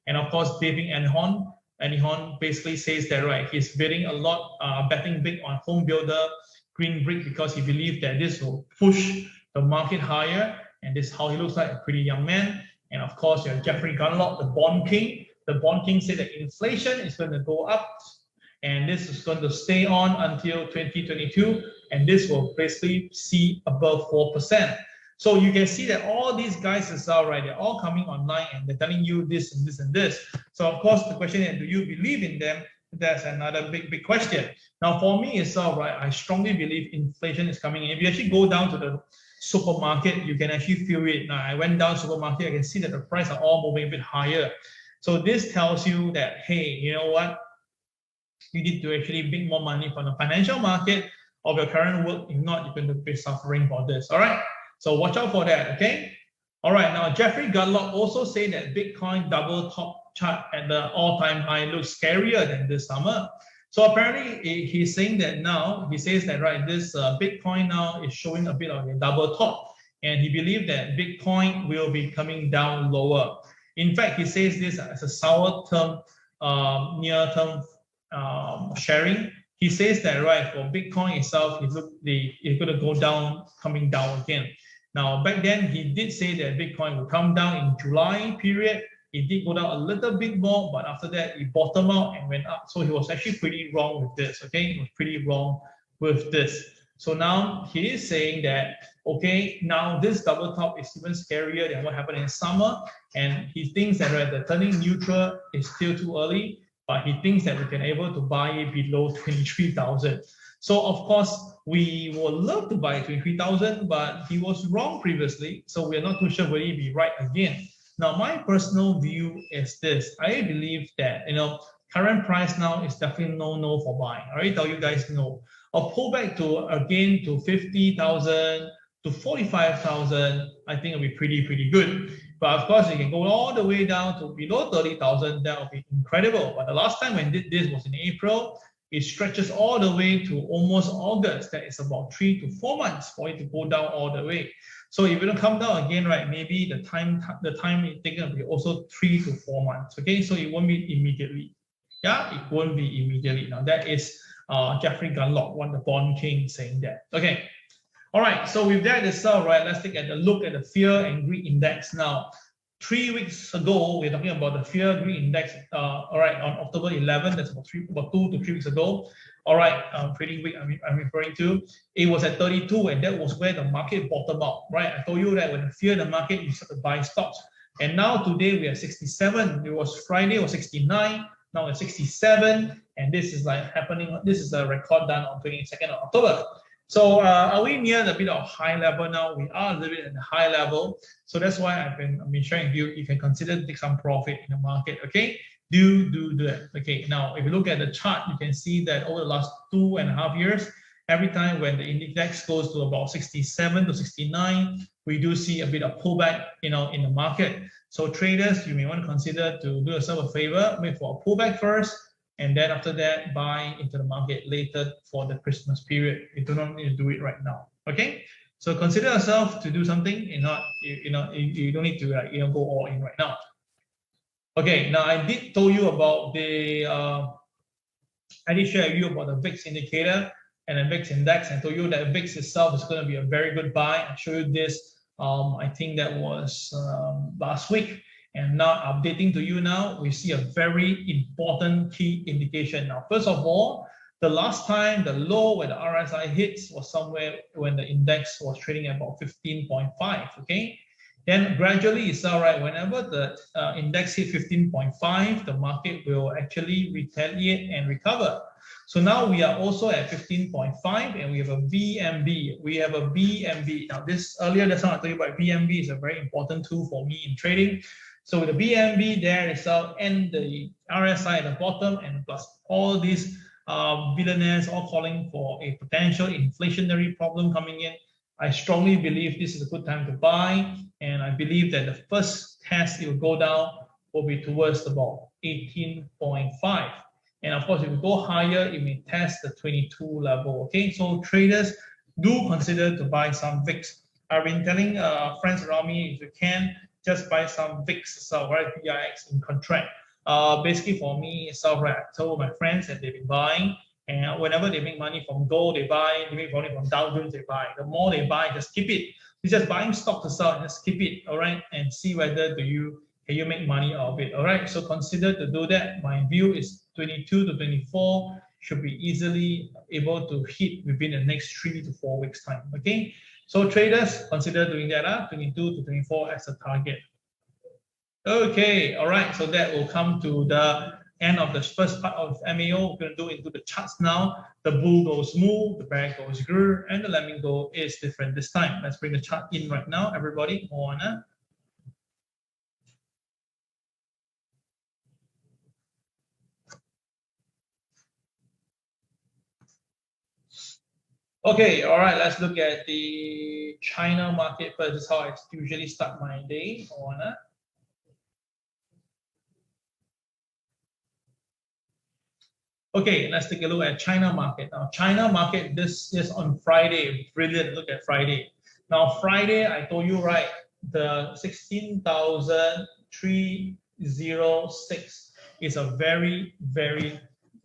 And of course, David Anihon basically says that, right, he's betting a lot, betting big on home builder Green Brick, because he believes that this will push the market higher. And this is how he looks like, a pretty young man. And of course, you have Jeffrey Gunlock, the bond king. The bond king said that inflation is going to go up, and this is going to stay on until 2022, and this will basically see above 4%. So you can see that all these guys is all right. They're all coming online and they're telling you this and this and this. So of course, the question is, do you believe in them? That's another big question. Now, for me, it's all right. I strongly believe inflation is coming in. If you actually go down to the supermarket, you can actually feel it. Now, I went down supermarket, I can see that the price are all moving a bit higher. So this tells you that, hey, you know what? You need to actually make more money from the financial market of your current work. If not, you're going to be suffering for this. All right. So watch out for that. Okay. All right, now Jeffrey Gundlach also said that Bitcoin double top chart at the all-time high looks scarier than this summer. So apparently he's saying that now, he says that, right, this Bitcoin now is showing a bit of a double top, and he believes that Bitcoin will be coming down lower. In fact, he says this as a sour term, near-term sharing. He says that, right, for Bitcoin itself, it's going to go down, coming down again. Now, back then, he did say that Bitcoin will come down in July period. It did go down a little bit more, but after that, it bottomed out and went up. So he was actually pretty wrong with this, okay? He was pretty wrong with this. So now he is saying that, okay, now this double top is even scarier than what happened in summer. And he thinks that, right, the turning neutral is still too early, but he thinks that we can able to buy it below 23,000. So of course, we would love to buy 23,000, but he was wrong previously. So we're not too sure will he be right again. Now, my personal view is this. I believe that, current price now is definitely no for buying. I already tell you guys no. A pullback to 50,000 to 45,000, I think it'll be pretty good. But of course, you can go all the way down to below 30,000. That would be incredible. But the last time when did this was in April. It stretches all the way to almost August. That is about 3 to 4 months for it to go down all the way. So if it don't come down again, right, maybe the time it taken will be also 3 to 4 months. Okay, so it won't be immediately. Yeah, it won't be immediately. Now that is Jeffrey Gundlach, one of the bond king, saying that. Okay. All right. So with that itself, right, let's take a look at the fear and greed index now. 3 weeks ago, we're talking about the fear greed index. All right, on October 11, that's about 2 to 3 weeks ago. All right, trading week I'm referring to. It was at 32, and that was where the market bottomed out. Right, I told you that when you fear the market, you start to buy stocks. And now today we are 67. It was Friday, it was 69. Now it's 67, and this is like happening. This is a record done on 22nd of October. So are we near the bit of high level now? We are a little bit at the high level. So that's why I've been sharing with you. You can consider to take some profit in the market. Okay, do that. Okay, now if you look at the chart, you can see that over the last 2.5 years, every time when the index goes to about 67 to 69, we do see a bit of pullback, in the market. So traders, you may want to consider to do yourself a favor, wait for a pullback first, and then after that, buy into the market later for the Christmas period. You do not need to do it right now. Okay, so consider yourself to do something, and not you don't need to go all in right now. Okay, now I did tell you about the I did share with you about the VIX indicator and the VIX index. I told you that VIX itself is going to be a very good buy. I showed you this. I think that was last week. And now updating to you now, we see a very important key indication. Now, first of all, the last time the low where the RSI hits was somewhere when the index was trading at about 15.5, okay? Then gradually it's all right. Whenever the index hit 15.5, the market will actually retaliate and recover. So now we are also at 15.5 and we have a VMB. We have a BMB. Now this earlier, that's how I told you about BMB is a very important tool for me in trading. So with the BMB there itself and the RSI at the bottom, and plus all these billionaires all calling for a potential inflationary problem coming in, I strongly believe this is a good time to buy. And I believe that the first test it will go down will be towards about 18.5. And of course, if we go higher, it may test the 22 level. Okay, so traders do consider to buy some VIX. I've been telling friends around me, if you can, just buy some VIX itself, right? VIX in contract. Basically for me itself, right? I told my friends that they've been buying, and whenever they make money from gold, they buy. They make money from Dow Jones, they buy. The more they buy, just keep it. It's just buying stock to sell, just keep it, all right? And see whether can you make money out of it, all right? So consider to do that. My view is 22 to 24 should be easily able to hit within the next 3 to 4 weeks time, okay? So traders, consider doing that, 22 to 24 as a target. Okay, all right, so that will come to the end of the first part of MAO. We're going to do into the charts now. The bull goes moo, the bear goes grr, and the lemming go is different this time. Let's bring the chart in right now, everybody. Hold on. Okay, all right, let's look at the China market first. This is how I usually start my day. Okay, let's take a look at China market. Now, China market, this is on Friday. Brilliant, look at Friday. Now, Friday, I told you, right, the 16,306 is a very,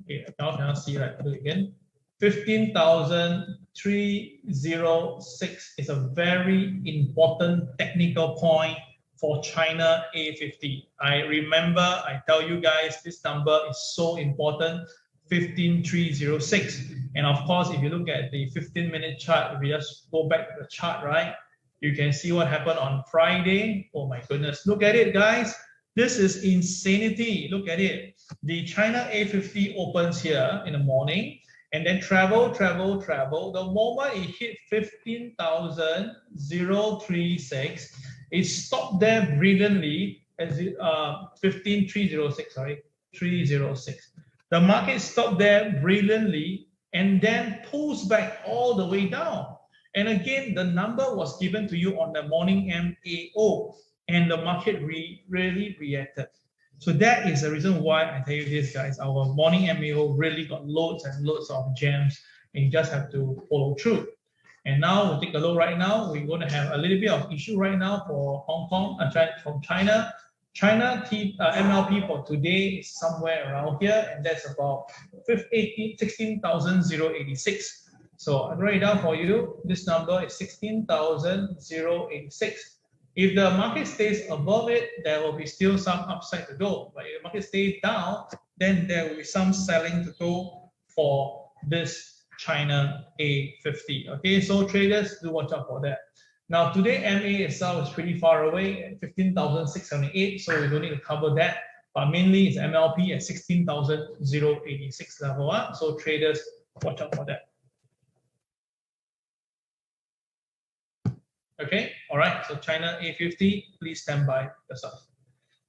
okay, now cannot see, right, do it again. 15,306 is a very important technical point for China A50. I remember, I tell you guys, this number is so important. 15,306. And of course, if you look at the 15-minute chart, if you just go back to the chart, right, you can see what happened on Friday. Oh my goodness, look at it, guys. This is insanity. Look at it. The China A50 opens here in the morning and then travel. The moment it hit 15,036, it stopped there brilliantly as 15,306, sorry, 306. The market stopped there brilliantly and then pulls back all the way down. And again, the number was given to you on the morning MAO, and the market really reacted. So that is the reason why I tell you this, guys. Our morning MAO really got loads and loads of gems, and you just have to follow through. And now we'll take a look right now. We're going to have a little bit of issue right now for Hong Kong, from China. China MLP for today is somewhere around here, and that's about 16,086. So I'll write it down for you. This number is 16,086. If the market stays above it, there will be still some upside to go. But if the market stays down, then there will be some selling to go for this China A50. Okay, so traders, do watch out for that. Now today MA itself is pretty far away at 15,678, so we don't need to cover that. But mainly it's MLP at 16,086 level. So traders, watch out for that. Okay, all right. So China A50, please stand by yourself.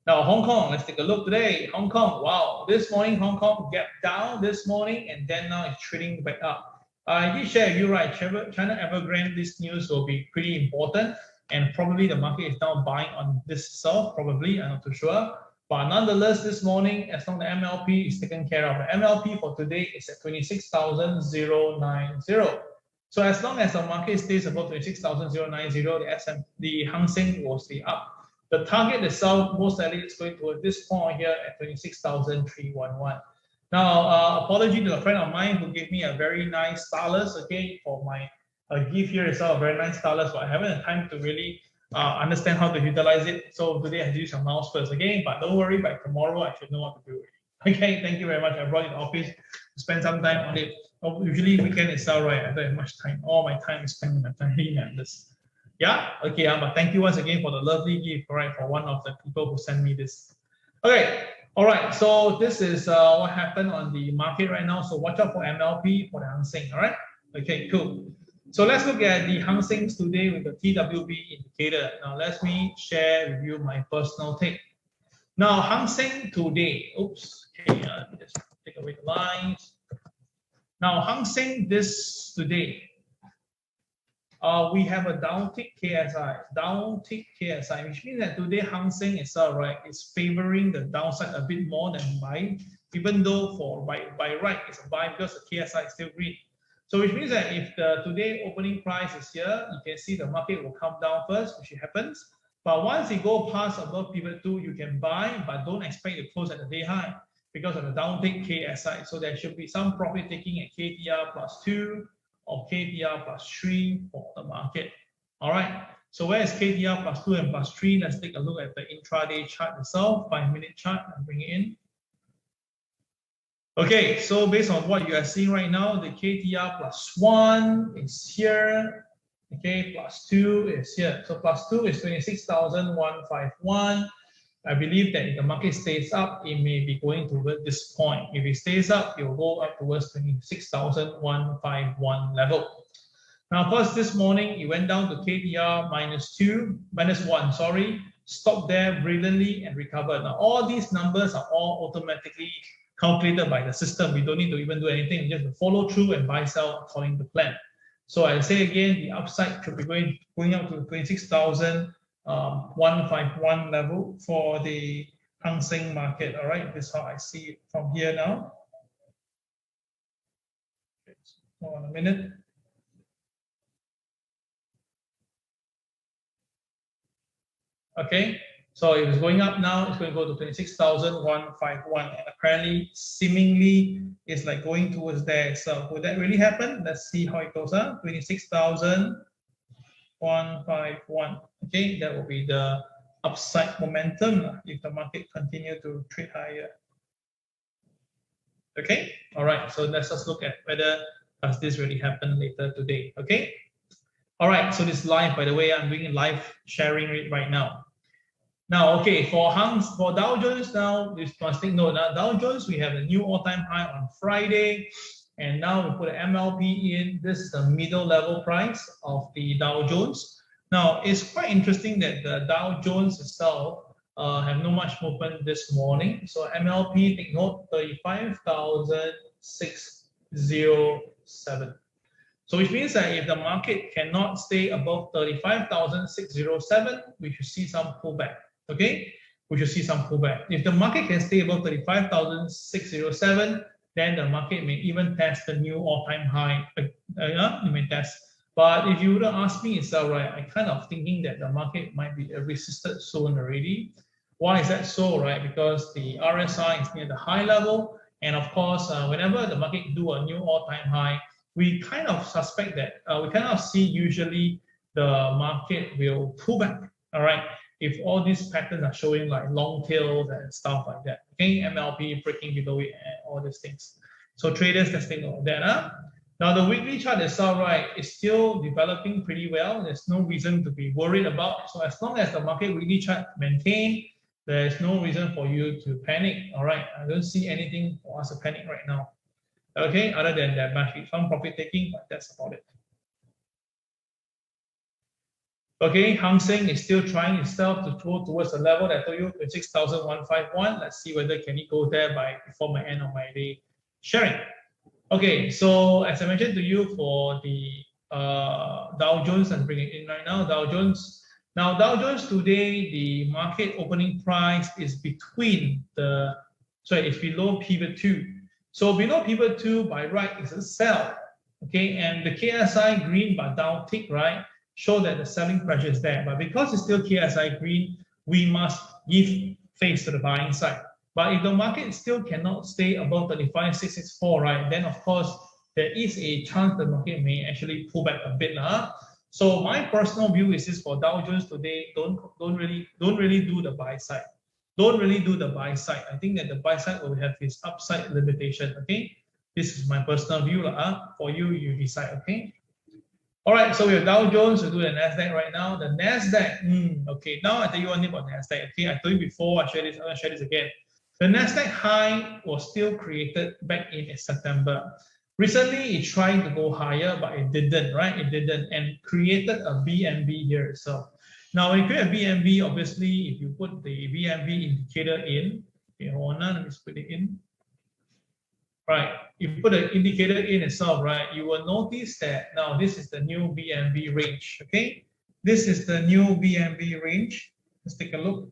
Now Hong Kong, let's take a look today. Hong Kong, wow, this morning Hong Kong gapped down this morning, and then now it's trading back up. I did share with you, right? China Evergrande, this news will be pretty important, and probably the market is now buying on this itself, probably, I'm not too sure. But nonetheless, this morning, as long as the MLP is taken care of, the MLP for today is at 26,090. So as long as the market stays above 26,090, the Hang Seng will stay up. The target itself, most likely, is going toward this point here at 26,311. Now, apology to a friend of mine who gave me a very nice stylus, okay, for my gift here itself, a very nice stylus, but I haven't had time to really understand how to utilize it. So today I have to use some mouse first, okay? But don't worry, by tomorrow I should know what to do. Okay, thank you very much. I brought it to the office to spend some time on it. Usually weekend itself, right? I don't have much time. All my time is spent with my family members. Yeah, okay, but thank you once again for the lovely gift, right, for one of the people who sent me this. Okay. All right, so this is what happened on the market right now. So watch out for MLP for the Hang Seng. All right. Okay, cool. So let's look at the Hang Sengs today with the TWB indicator. Now let me share with you my personal take. Now Hang Seng today. Oops. Okay. Let me just take away the lines. Now Hang Seng this today. We have a downtick KSI, which means that today Hang Seng itself, right, is favoring the downside a bit more than buy, even though for by right it's a buy because the KSI is still green. So which means that if the today opening price is here, you can see the market will come down first, which happens. But once it go past above pivot 2, you can buy, but don't expect to close at the day high because of the downtick KSI. So there should be some profit taking at KTR plus 2. Or KTR plus 3 for the market. All right. So where is KTR plus 2 and plus 3? Let's take a look at the intraday chart itself, 5-minute chart, and bring it in. Okay, so based on what you are seeing right now, the KTR plus 1 is here. Okay, plus 2 is here. So plus 2 is 26,151. I believe that if the market stays up, it may be going toward this point. If it stays up, it will go up towards 26,151 level. Now, of course, this morning, it went down to KTR minus 1, sorry, stopped there brilliantly and recovered. Now, all these numbers are all automatically calculated by the system. We don't need to even do anything. We just follow through and buy, sell according to plan. So I say again, the upside should be going up to 26,151 level for the Hang Seng market. All right, this is how I see it from here now. Okay, so hold on a minute. Okay, so if it's going up now, it's going to go to 26,151, and apparently, seemingly, it's like going towards there. So would that really happen? Let's see how it goes up. 26,151. Okay, that will be the upside momentum if the market continue to trade higher. Okay, all right. So let's just look at whether does this really happen later today. Okay. All right. So this live, by the way, I'm doing live sharing it right now. Now, okay, for Dow Jones now, this must take note. Now, Dow Jones, we have a new all-time high on Friday, and now we put an MLP in. This is the middle level price of the Dow Jones. Now, it's quite interesting that the Dow Jones itself have no much movement this morning. So MLP, take note, 35,607. So which means that if the market cannot stay above 35,607, we should see some pullback. Okay, we should see some pullback. If the market can stay above 35,607, then the market may even test the new all-time high. It may test. But if you would ask me itself, right, I kind of thinking that the market might be resisted soon already. Why is that so, right? Because the RSI is near the high level, and of course, whenever the market do a new all-time high, we kind of suspect that we kind of see usually the market will pull back. All right. If all these patterns are showing like long tails and stuff like that, okay, MLP breaking below it and all these things. So traders, let's take note of that. Now the weekly chart itself, right, is still developing pretty well. There's no reason to be worried about. So as long as the market weekly chart maintain, there's no reason for you to panic. All right, I don't see anything for us to panic right now. Okay, other than that, might be some profit taking, but that's about it. Okay, Hang Seng is still trying itself to go towards the level that I told you, 26,151. Let's see whether can it go there before my end of my day sharing. Okay, so as I mentioned to you for the Dow Jones, I'm bringing it in right now. Dow Jones. Now Dow Jones today, the market opening price is between it's below pivot 2. So below pivot 2 by right is a sell. Okay, and the KSI green but down tick, right, show that the selling pressure is there. But because it's still KSI green, we must give face to the buying side. But if the market still cannot stay above 35,664, right, then of course there is a chance the market may actually pull back a bit. So my personal view is this for Dow Jones today, don't really do the buy side. Don't really do the buy side. I think that the buy side will have its upside limitation. Okay, this is my personal view. For you, you decide. Okay. All right, so we have Dow Jones, we do the Nasdaq right now. The Nasdaq, okay, now I tell you one thing about Nasdaq. Okay, I told you before, I'm going to share this again. The Nasdaq high was still created back in September. Recently, it tried to go higher, but it didn't, right? It didn't, and created a BNB here itself. Now, when you create a BNB, obviously, if you put the BNB indicator in, okay, hold on, let me just put it in. Right, if you put an indicator in itself, right, you will notice that now this is the new BNB range. Okay, this is the new BNB range. Let's take a look.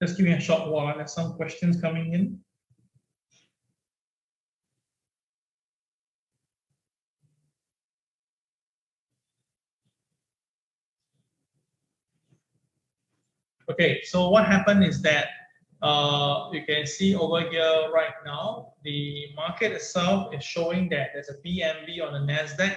Just give me a short while. There's some questions coming in. Okay, so what happened is that you can see over here right now, the market itself is showing that there's a BNB on the Nasdaq.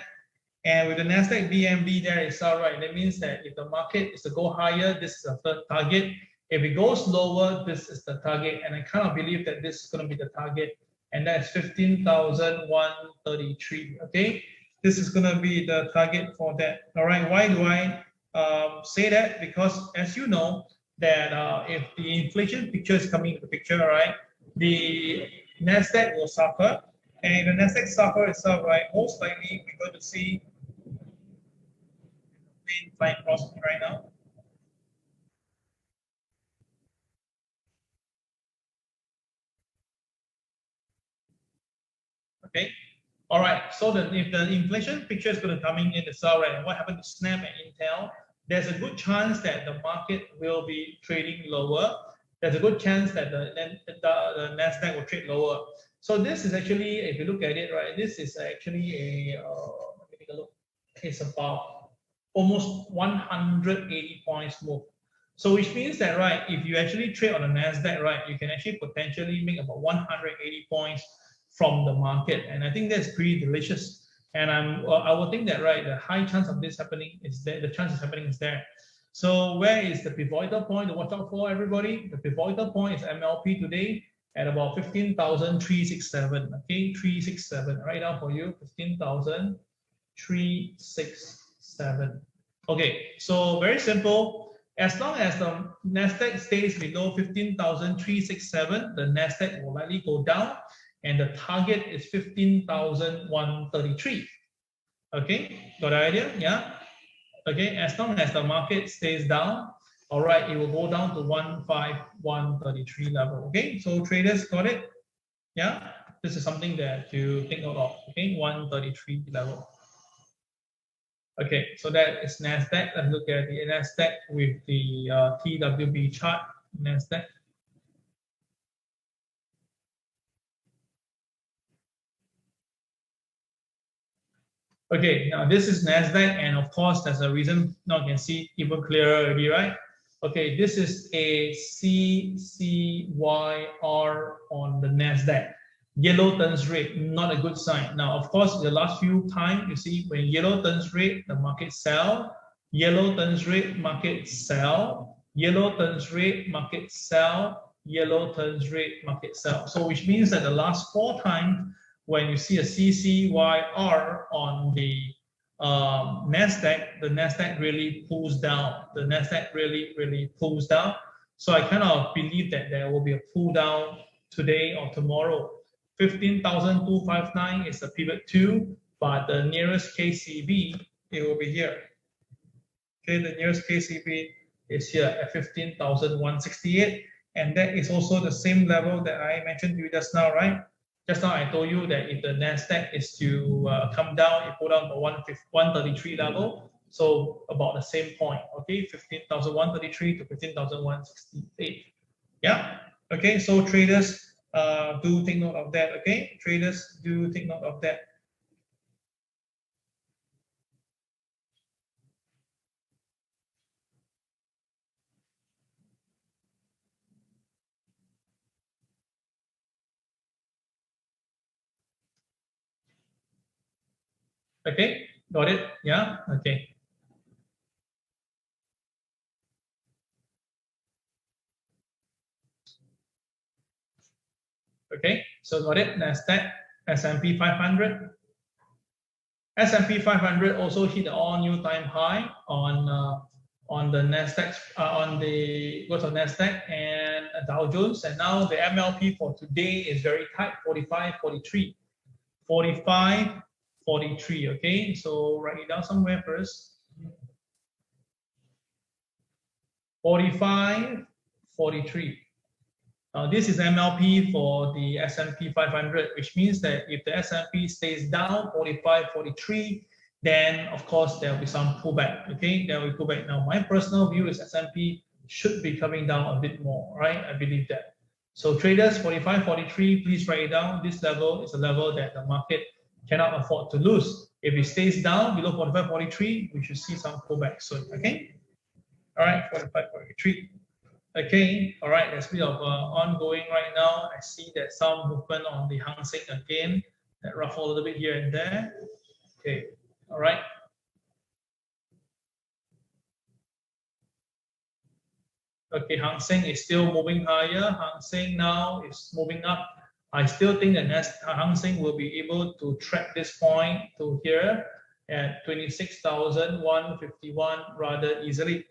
And with the Nasdaq BNB there itself, right, that means that if the market is to go higher, this is the third target. If it goes lower, this is the target. And I kind of believe that this is going to be the target. And that's 15,133. Okay, this is going to be the target for that. All right, why do I say that? Because as you know, that if the inflation picture is coming into the picture, right, the Nasdaq will suffer, and if the Nasdaq suffer itself, right, most likely we're going to see plane flying across me right now? Okay. All right. So if the inflation picture is going to coming in the south, right, what happened to Snap and Intel? There's a good chance that the market will be trading lower. There's a good chance that the Nasdaq will trade lower. So this is actually, if you look at it, right, this is actually a let me take a look. It's about almost 180 points move. So which means that, right, if you actually trade on the Nasdaq, right, you can actually potentially make about 180 points from the market, and I think that's pretty delicious. And I would think that, right, the high chance of this happening is there. The chance is happening is there. So where is the pivotal point to watch out for, everybody? The pivotal point is MLP today at about 15,367. Okay, 367. Right now for you, 15,367. Okay, so very simple. As long as the Nasdaq stays below 15,367, the Nasdaq will likely go down, and the target is 15,133. Okay, got the idea? Yeah. Okay, as long as the market stays down, all right, it will go down to 15,133 level. Okay, so traders got it? Yeah, this is something that to take note of. Okay, 133 level. Okay, so that is Nasdaq. Let's look at the Nasdaq with the TWB chart. Nasdaq. Okay, now this is Nasdaq, and of course, there's a reason. Now you can see even clearer already, right? Okay, this is a CCYR on the Nasdaq. Yellow turns red, not a good sign. Now, of course, the last few times, you see when yellow turns red, the market sell. Yellow turns red, market sell. Yellow turns red, market sell. Yellow turns red, market sell. So which means that the last 4 times, when you see a CCYR on the Nasdaq, the Nasdaq really pulls down. The Nasdaq really pulls down. So I kind of believe that there will be a pull down today or tomorrow. 15,259 is the pivot 2, but the nearest KCB, it will be here. Okay, the nearest KCB is here at 15,168, and that is also the same level that I mentioned to you just now, right? Just now I told you that if the Nasdaq is to come down, it go down to 133 level. So about the same point, okay, 15,133 to 15,168. Yeah. Okay. So traders, do take note of that. Okay. Traders, do take note of that. Okay. Got it. Yeah. Okay. Okay, so got it. Nasdaq, S&P 500. S&P 500 also hit an all-new time high on the Nasdaq, on the Nasdaq and Dow Jones, and now the MLP for today is very tight, 45.43, 45.43. Okay, so write it down somewhere first. 45.43. This is MLP for the S&P 500, which means that if the S&P stays down 45.43, then of course there will be some pullback. Okay, there will be pullback. Now, my personal view is S&P should be coming down a bit more, right? I believe that. So traders, 45.43, please write it down. This level is a level that the market cannot afford to lose. If it stays down below 45.43, we should see some pullback soon. Okay. All right, 45.43. Okay, all right, there's a bit of ongoing right now. I see that some movement on the Hang Seng again, that ruffle a little bit here and there. Okay, all right. Okay, Hang Seng is still moving higher. Hang Seng now is moving up. I still think that Hang Seng will be able to track this point to here at 26,151 rather easily.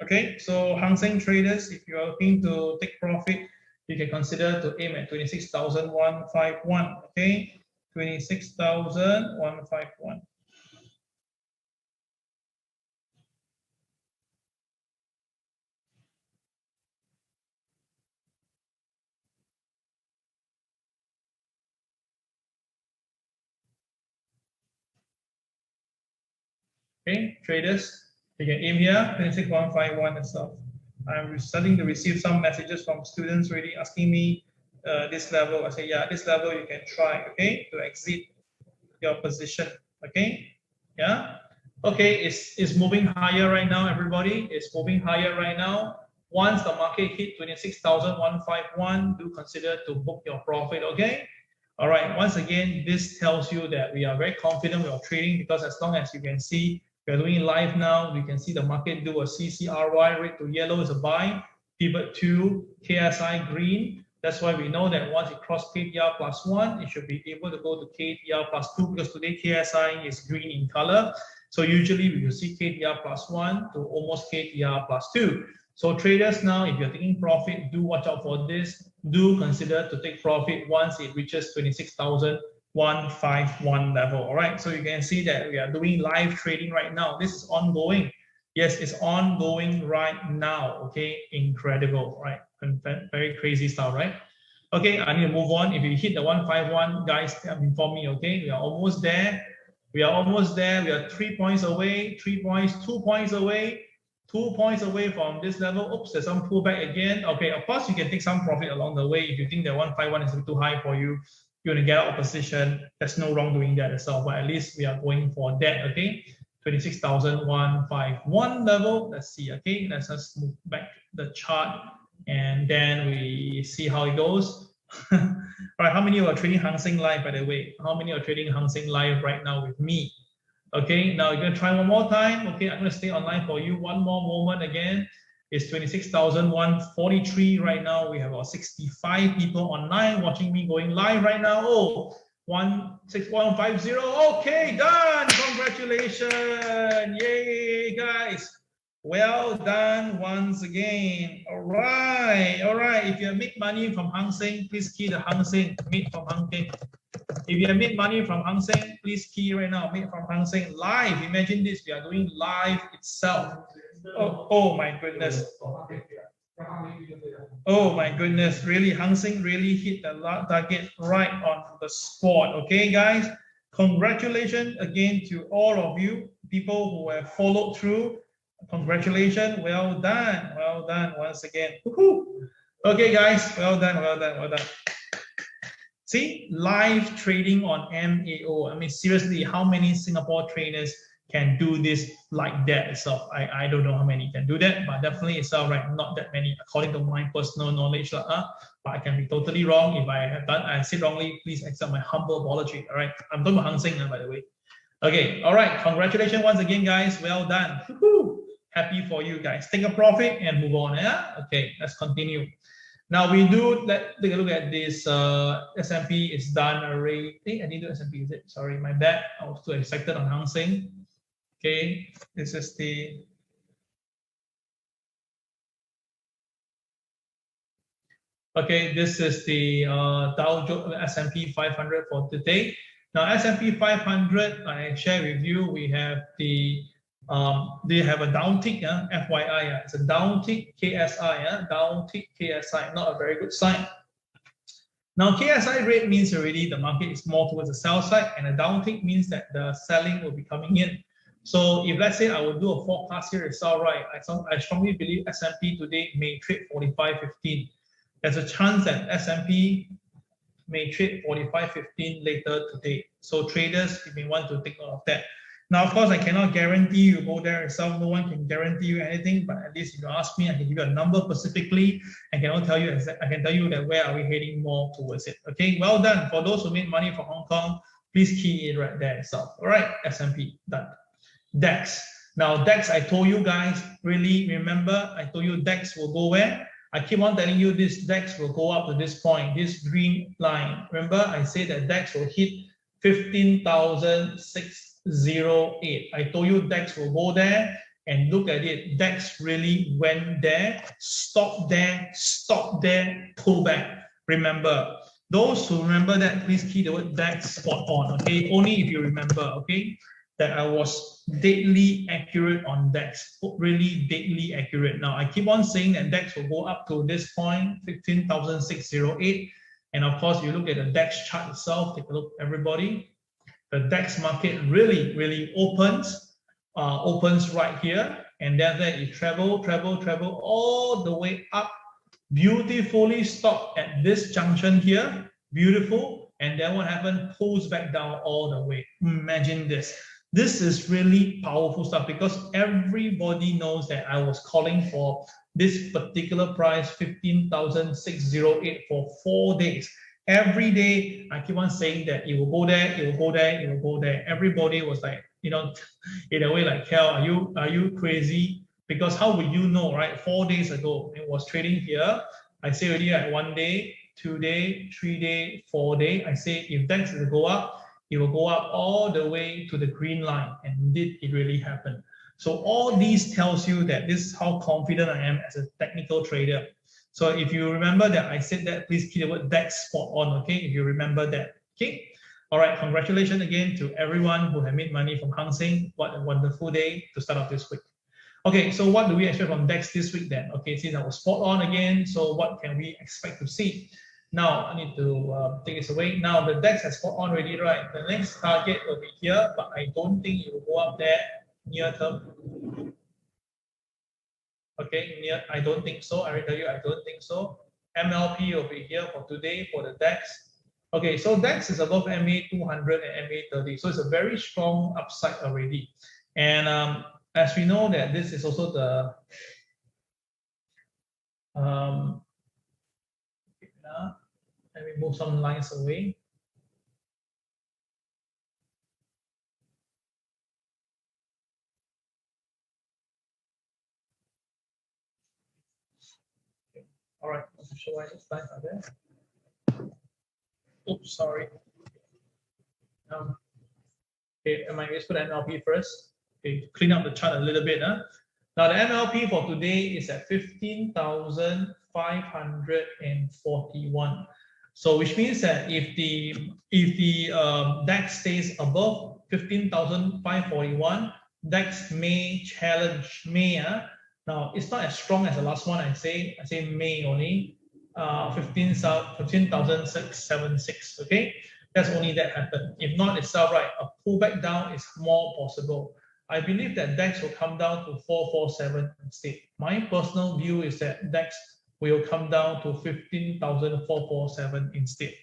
Okay, so Hang Seng traders, if you are looking to take profit, you can consider to aim at 26,151. Okay, 26,151. Okay, traders, you can aim here, 26151 and stuff. I'm starting to receive some messages from students really asking me this level. I say, yeah, this level you can try, okay, to exit your position, okay, yeah. Okay, it's moving higher right now, everybody. It's moving higher right now. Once the market hit 26,151, do consider to book your profit, okay? All right, once again, this tells you that we are very confident with our trading because as long as you can see, we are doing live now, we can see the market do a CCRY, red to yellow is a buy, pivot to KSI green. That's why we know that once it crosses KTR plus 1, it should be able to go to KTR plus 2 because today KSI is green in color. So usually we will see KTR plus 1 to almost KTR plus 2. So traders now, if you're taking profit, do watch out for this. Do consider to take profit once it reaches 26,151 level. All right, so you can see that we are doing live trading right now. This is ongoing. Yes, it's ongoing right now. Okay, incredible, right? Very crazy stuff, right? Okay, I need to move on. If you hit the 151, guys, inform me. Okay, we are almost there. We are almost there. We are 3 points away, 3 points, 2 points away. 2 points away from this level. Oops, there's some pullback again. Okay, of course, you can take some profit along the way. If you think that 151 is too high for you, you want to get out of position, there's no wrong doing that itself. But at least we are going for that, okay? 26,151 level. Let's see, okay? Let's just move back the chart and then we see how it goes. All right, how many of you are trading Hang Seng Live, by the way? How many are trading Hang Seng Live right now with me? Okay, now you're going to try one more time. Okay, I'm going to stay online for you one more moment again. It's 26,143 right now. We have about 65 people online watching me going live right now. Oh, 16150. Okay, done. Congratulations. Yay, guys. Well done once again. All right. All right. If you have made money from Hang Seng, please key the Hang Seng made from Hang Seng. If you have made money from Hang Seng, please key right now, made from Hang Seng live. Imagine this, we are doing live itself. Oh my goodness. Oh my goodness, really, Hang Seng really hit the target right on the spot. Okay, guys, congratulations again to all of you, people who have followed through. Congratulations, well done once again. Woohoo. Okay, guys, well done. See, live trading on MAO. I mean, seriously, how many Singapore traders can do this like that itself? I don't know how many can do that, but definitely itself, right? Not that many, according to my personal knowledge. But I can be totally wrong. If I said wrongly, please accept my humble apology. All right, I'm talking about Hang Seng, by the way. Okay, all right. Congratulations once again, guys. Well done. Woo-hoo. Happy for you guys. Take a profit and move on. Yeah. Okay, let's continue. Now we do take a look at this. S&P is done already. I didn't do S&P, is it? Sorry, my bad. I was too excited on Hang Seng. Okay, this is the. Okay, this is the Dow Jones S&P 500 for today. Now S&P 500, I share with you. We have the they have a downtick, FYI, it's a downtick KSI, downtick KSI, not a very good sign. Now KSI rate means already the market is more towards the sell side, and a downtick means that the selling will be coming in. So if let's say I would do a forecast here, it's all right. I strongly believe S&P today may trade 45.15. There's a chance that S&P may trade 45.15 later today. So traders, you may want to take note of that. Now, of course, I cannot guarantee you go there itself. No one can guarantee you anything, but at least if you ask me, I can give you a number specifically. I can tell you that where are we heading more towards it. Okay, well done. For those who made money from Hong Kong, please key it right there itself. All right, S&P, done. DAX. Now, DAX, I told you guys, really remember, I told you DAX will go where? I keep on telling you this DAX will go up to this point, this green line. Remember, I said that DAX will hit 15,608. I told you DAX will go there, and look at it. DAX really went there, stopped there, pull back. Remember, those who remember that, please key the word DAX spot on, okay? Only if you remember, okay? That I was deadly accurate on DAX, really deadly accurate. Now, I keep on saying that DAX will go up to this point, 15,608. And of course, you look at the DAX chart itself, take a look, everybody. The DAX market really opens opens right here, and then it travel all the way up, beautifully stop at this junction here, beautiful, and then what happened? Pulls back down all the way. Imagine this. This is really powerful stuff because everybody knows that I was calling for this particular price, 15,608 for 4 days. Every day, I keep on saying that it will go there, it will go there, it will go there. Everybody was like, you know, in a way like, Kel, are you crazy? Because how would you know, right? 4 days ago, it was trading here. I say already like 1 day, 2 day, 3 day, 4 day. I say if DAX will go up, it will go up all the way to the green line. And indeed, it really happened. So all these tells you that this is how confident I am as a technical trader. So if you remember that I said that, please keep the word DAX spot on, okay? If you remember that, okay? All right, congratulations again to everyone who have made money from Hang Seng. What a wonderful day to start off this week. Okay, so what do we expect from DAX this week then? Okay, since I was spot on again, so what can we expect to see? Now, I need to take this away. Now, the DAX has spot on already, right? The next target will be here, but I don't think it will go up there near term. Okay, I don't think so. I will tell you, I don't think so. MLP will be here for today for the DAX. Okay, so DAX is above MA 200 and MA 30, so it's a very strong upside already. And as we know that this is also the let me move some lines away. Okay. All right, I'm not sure why this lines are there. Oops, sorry. Okay, I might just put MLP first. Okay, clean up the chart a little bit. Now the MLP for today is at 15,541. So which means that if the DAX stays above 15,541, DAX may challenge May. Now it's not as strong as the last one. I say May only 15,676. Okay, that's only that happened. If not itself, right, a pullback down is more possible. I believe that DAX will come down to 447 instead. My personal view is that DAX will come down to 15,447 instead.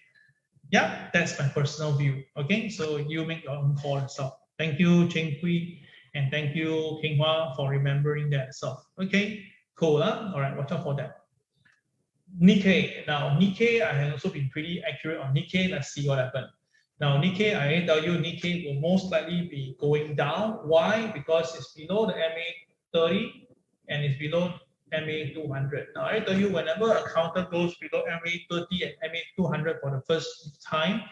Yeah, that's my personal view. Okay, so you make your own call yourself. Thank you, Cheng Hui, and thank you, King Hua, for remembering that stuff. Okay, cool. Huh? All right, watch out for that. Nikkei. Now, Nikkei, I have also been pretty accurate on Nikkei. Let's see what happened. Now, Nikkei, I tell you, Nikkei will most likely be going down. Why? Because it's below the MA 30 and it's below MA 200. Now, I tell you, whenever a counter goes below MA 30 and MA 200 for the first time,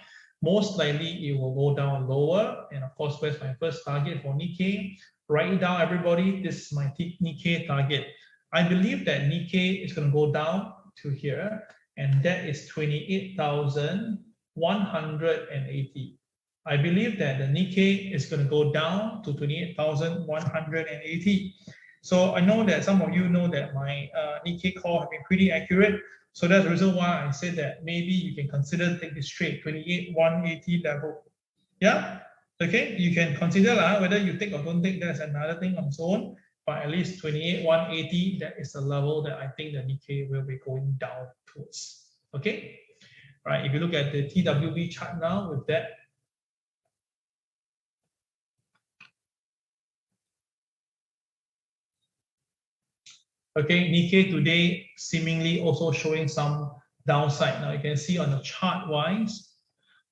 most likely it will go down lower. And of course, where's my first target for Nikkei? Write it down, everybody. This is my Nikkei target. I believe that Nikkei is going to go down to here, and that is 28,180. I believe that the Nikkei is going to go down to 28,180. So I know that some of you know that my Nikkei call have been pretty accurate. So that's the reason why I said that maybe you can consider take this trade, 28,180 level. Yeah, okay, you can consider whether you take or don't take. That's another thing on its own. But at least 28,180, that is the level that I think the Nikkei will be going down towards. Okay, right. If you look at the TWB chart now with that. Okay, Nikkei today seemingly also showing some downside. Now you can see on the chart wise,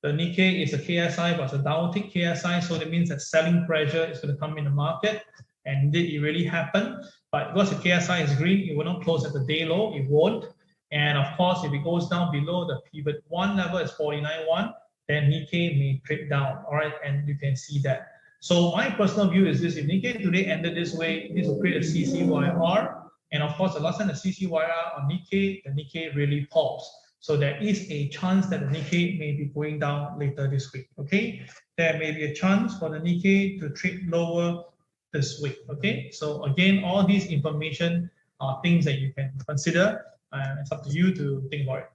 the Nikkei is a KSI, but it's a downtick KSI. So that means that selling pressure is going to come in the market. And indeed, it really happened. But because the KSI is green, it will not close at the day low. It won't. And of course, if it goes down below the pivot 1 level is 49.1, then Nikkei may trade down. All right, and you can see that. So my personal view is this: if Nikkei today ended this way, this will create a CCYR. And of course, the last time the CCYR on Nikkei, the Nikkei really paused. So there is a chance that the Nikkei may be going down later this week. Okay, there may be a chance for the Nikkei to trade lower this week. Okay, so again, all these information are things that you can consider, and it's up to you to think about it.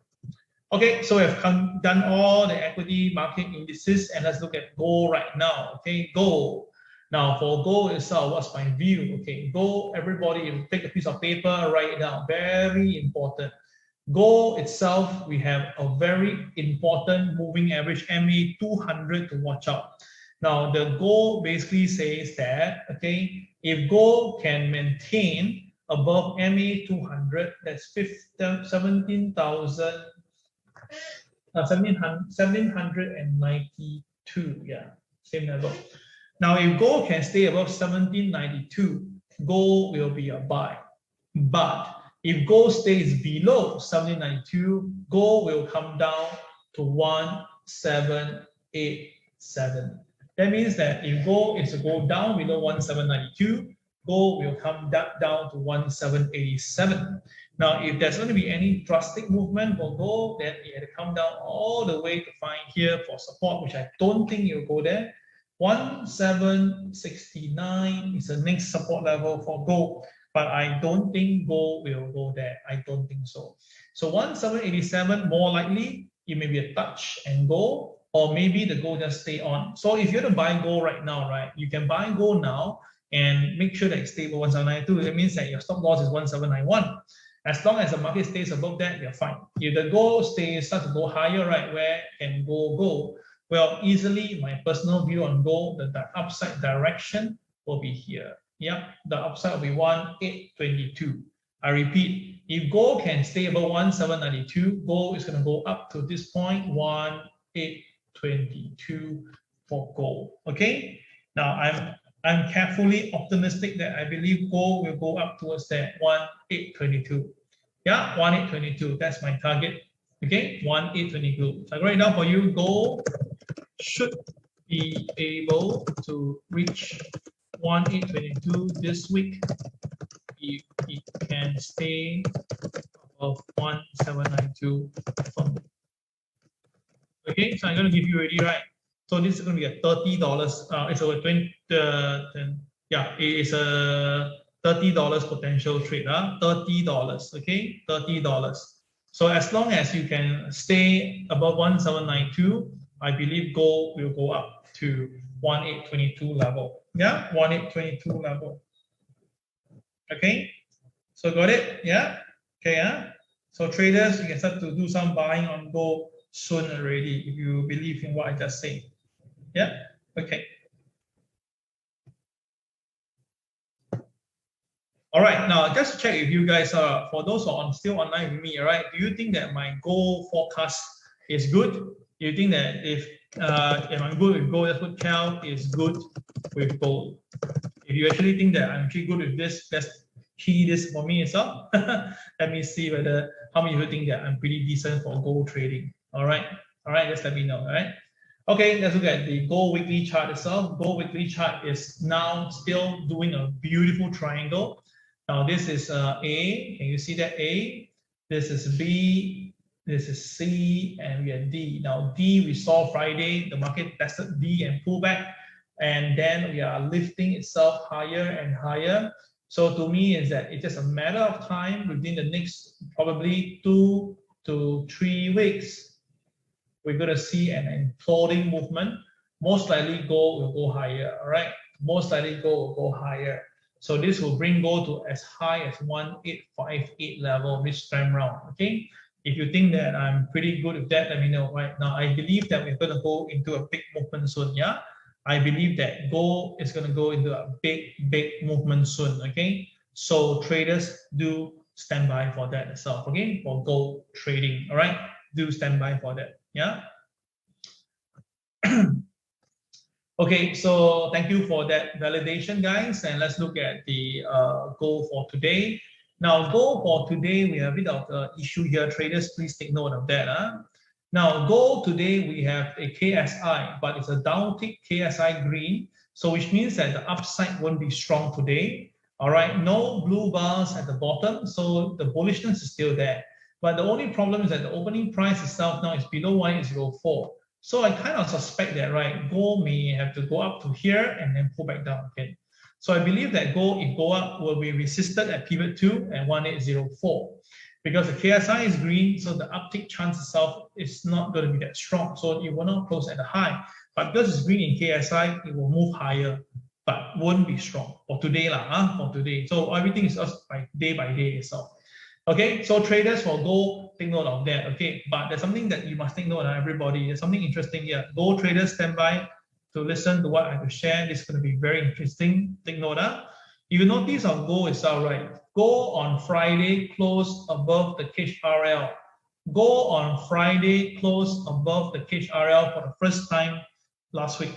Okay, so we've done all the equity market indices, and let's look at gold right now. Okay, gold. Now for gold itself, what's my view? Okay, gold, everybody take a piece of paper, write it down. Very important. Gold itself, we have a very important moving average MA 200 to watch out. Now the goal basically says that, okay, if gold can maintain above MA 200, that's 1792, yeah, same level. Now if gold can stay above 1792, gold will be a buy. But if gold stays below 1792, gold will come down to 1787. That means that if gold is to go down below 1792, gold will come down to 1787. Now, if there's going to be any drastic movement for gold, then it had to come down all the way to find here for support, which I don't think it will go there. 1769 is the next support level for gold, but I don't think gold will go there. I don't think so. So 1787, more likely, it may be a touch and go, or maybe the gold just stay on. So if you're to buy gold right now, right, you can buy gold now and make sure that it's stable 1792. That means that your stop loss is 1791. As long as the market stays above that, you're fine. If the gold starts to go higher, right, where can gold go? Well, easily, my personal view on gold, the upside direction will be here. Yep, the upside will be 1822. I repeat, if gold can stay above 1792, gold is going to go up to this point, 1822 for gold. Okay, now I'm carefully optimistic that I believe gold will go up towards that 1822. Yeah, 1822. That's my target. Okay, 1822. So I write it down for you. Gold should be able to reach 1822 this week if it can stay above 1792. Okay, so I'm going to give you already, right? So this is going to be a $30. It's a 20. Yeah, it is a $30 potential trade. $30. Okay, $30. So as long as you can stay above 1792, I believe gold will go up to 1822 level. Yeah, 1822 level. Okay, so got it? Yeah. Okay. Yeah. So traders, you can start to do some buying on gold soon already if you believe in what I just said. Yeah. Okay. All right. Now, just to check if you guys are, for those who are still online with me, all right, do you think that my gold forecast is good? Do you think that if I'm good with gold, that's what Cal is good with gold? If you actually think that I'm actually good with this, let's key this for me itself. Let me see whether how many of you think that I'm pretty decent for gold trading. All right. All right. Just let me know. All right. Okay, let's look at the gold weekly chart itself. Gold weekly chart is now still doing a beautiful triangle. Now this is A. Can you see that A? This is B. This is C, and we have D. Now D, we saw Friday, the market tested D and pulled back, and then we are lifting itself higher and higher. So to me, is that it's just a matter of time within the next probably 2 to 3 weeks. We're going to see an imploding movement. Most likely gold will go higher, all right? Most likely gold will go higher. So this will bring gold to as high as 1858 level this time round, okay? If you think that I'm pretty good with that, let me know right now. I believe that we're going to go into a big movement soon, yeah? I believe that gold is going to go into a big movement soon, okay? So traders do stand by for that itself, okay? For gold trading, all right? Do stand by for that. Yeah. Okay, so thank you for that validation, guys. And let's look at the goal for today. Now, goal for today, we have a bit of an issue here. Traders, please take note of that. Now, goal today, we have a KSI, but it's a downtick KSI green. So which means that the upside won't be strong today. All right, no blue bars at the bottom. So the bullishness is still there. But the only problem is that the opening price itself now is below 1804. So I kind of suspect that, right, gold may have to go up to here and then pull back down again. So I believe that gold, if go up, will be resisted at pivot 2 and 1804. Because the KSI is green, so the uptick chance itself is not going to be that strong. So it will not close at the high. But because it's green in KSI, it will move higher. but won't be strong for today lah, for today. So everything is just by day itself. Okay, so traders for gold, take note of that. Okay, but there's something that you must take note of, everybody. There's something interesting here. Gold traders, stand by to listen to what I have to share. This is going to be very interesting. Take note. You notice on gold itself, right? Gold on Friday closed above the KHRL. Gold on Friday closed above the KHRL for the first time last week.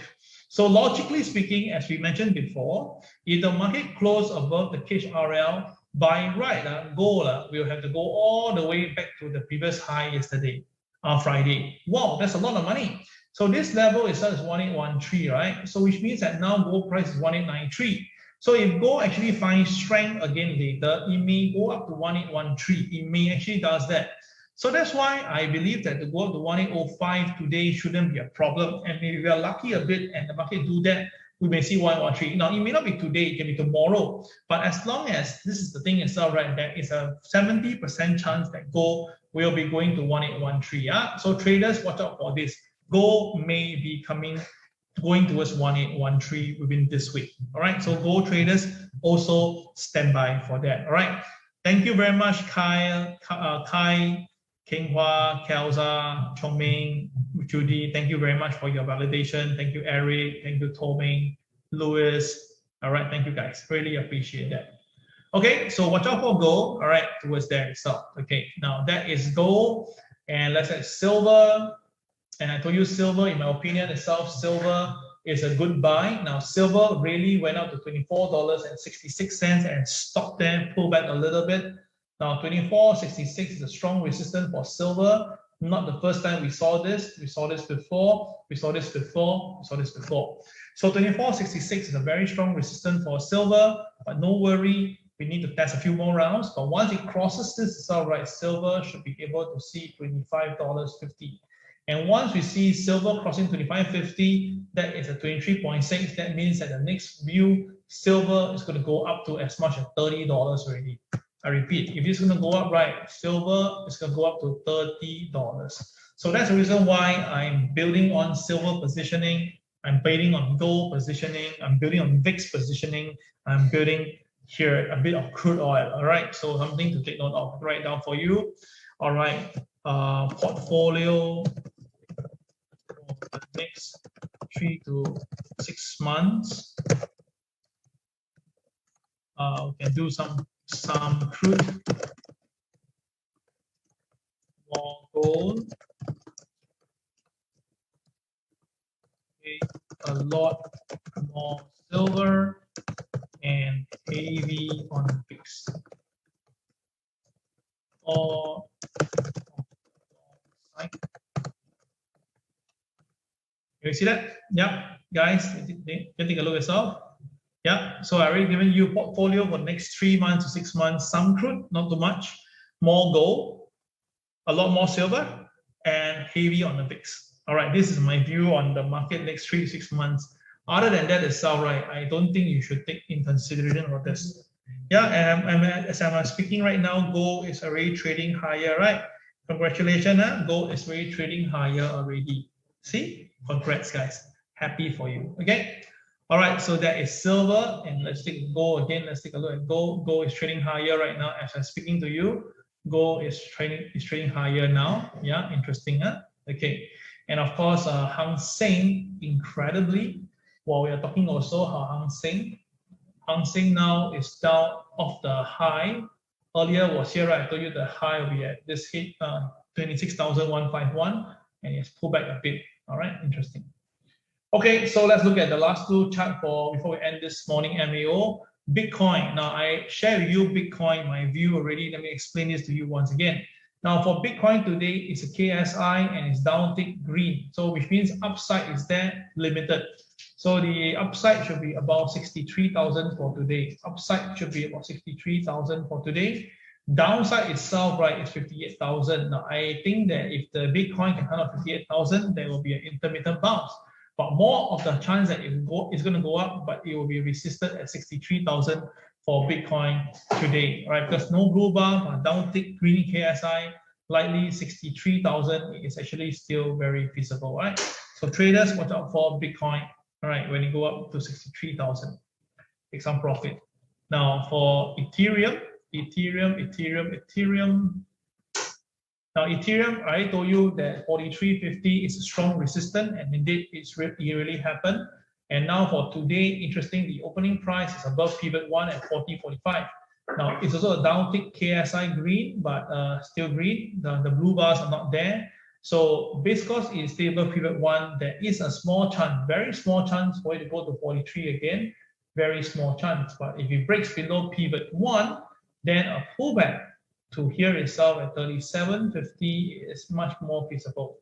So logically speaking, as we mentioned before, if the market closed above the KHRL, by right, gold will have to go all the way back to the previous high yesterday, on Friday. Wow, that's a lot of money. So this level is 1813, right? So which means that now gold price is 1893. So if gold actually finds strength again later, it may go up to 1813. It may actually does that. So that's why I believe that to go up to 1805 today shouldn't be a problem. And if we are lucky a bit and the market do that, we may see 1813. Now, it may not be today, it can be tomorrow. But as long as this is the thing itself, right, there is a 70% chance that gold will be going to 1813. Yeah? So traders, watch out for this. Gold may be going towards 1813 within this week. All right, so gold traders also stand by for that. All right, thank you very much, Kai, Keng Hua, Kelza, Chong Ming, Judy. Thank you very much for your validation. Thank you, Eric. Thank you, Toming, Louis. All right, thank you guys. Really appreciate that. Okay, so watch out for gold. All right, towards there itself. Okay, now that is gold, and let's say silver. And I told you silver, in my opinion itself, silver is a good buy. Now, silver really went up to $24.66 and stopped there, pulled back a little bit. Now, 24.66 is a strong resistance for silver. Not the first time we saw this. We saw this before. We saw this before. We saw this before. So 24.66 is a very strong resistance for silver, but no worry. We need to test a few more rounds. But once it crosses this, it's all right. Silver should be able to see $25.50. And once we see silver crossing 25.50, that is a 23.6. That means that the next view, silver is going to go up to as much as $30 already. I repeat, if it's going to go up, right, silver is going to go up to $30. So that's the reason why I'm building on silver positioning. I'm building on gold positioning. I'm building on VIX positioning. I'm building here a bit of crude oil. All right, so something to take note of. Write down for you. All right, portfolio for the next 3 to 6 months. We can do some crude, more gold, okay, a lot more silver, and heavy on VIX. Or you see that? Yeah, guys, you can take a look yourself. Yeah, so I already given you a portfolio for the next 3 months to 6 months. Some crude, not too much. More gold, a lot more silver, and heavy on the VIX. All right, this is my view on the market next 3 to 6 months. Other than that itself, right, I don't think you should take in consideration of this. Yeah, and as I'm speaking right now, gold is already trading higher, right? Congratulations, gold is already trading higher already. See? Congrats, guys. Happy for you. Okay. All right. So that is silver, and let's take gold again. Let's take a look at gold. Gold is trading higher right now as I'm speaking to you. Gold is trading higher now. Yeah, interesting, huh? Okay. And of course, Hang Seng, incredibly, while we are talking also how Hang Seng now is down off the high. Earlier was here, right? I told you the high will be at this hit 26,151, and it's pulled back a bit. All right, interesting. Okay, so let's look at the last two charts before we end this morning MAO. Bitcoin. Now I share with you Bitcoin, my view already. Let me explain this to you once again. Now for Bitcoin today, it's a KSI and it's downtick green. So which means upside is there, limited. So the upside should be about 63,000 for today. Upside should be about 63,000 for today. Downside itself, right, is 58,000. Now I think that if the Bitcoin can handle 58,000, there will be an intermittent bounce. But more of the chance that it's going to go up, but it will be resisted at 63,000 for Bitcoin today, right? Because no blue bar, downtick green KSI, likely 63,000 is actually still very feasible, right? So traders, watch out for Bitcoin All right, when you go up to 63,000, take some profit. Now for Ethereum. Now Ethereum, I told you that 4350 is a strong resistance, and indeed it really happened. And now for today, interesting, the opening price is above pivot 1 at 40.45. Now it's also a downtick KSI green, but still green. The blue bars are not there. So base cost is stable pivot 1. There is a small chance, very small chance for it to go to 43 again. Very small chance. But if it breaks below pivot 1, then a pullback to here itself at 37.50 is much more feasible.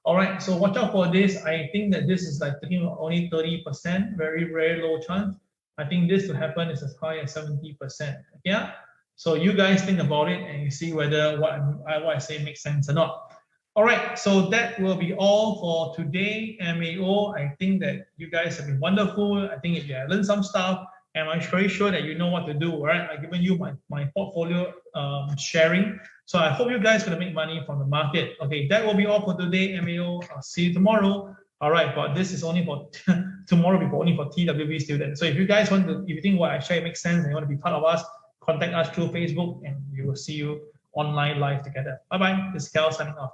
All right, so watch out for this. I think that this is like taking only 30%, very, very low chance. I think this to happen is as high as 70%. Yeah. So you guys think about it and you see whether what I say makes sense or not. All right, so that will be all for today, MAO. I think that you guys have been wonderful. I think if you have learned some stuff, and I'm very sure that you know what to do, right? I've given you my portfolio sharing. So I hope you guys are going to make money from the market. Okay, that will be all for today, MAO. I'll see you tomorrow. All right, but this is only for tomorrow, will be only for TWB students. So if you guys want to, if you think what I share makes sense and you want to be part of us, contact us through Facebook and we will see you online live together. Bye-bye. This is Cal signing off.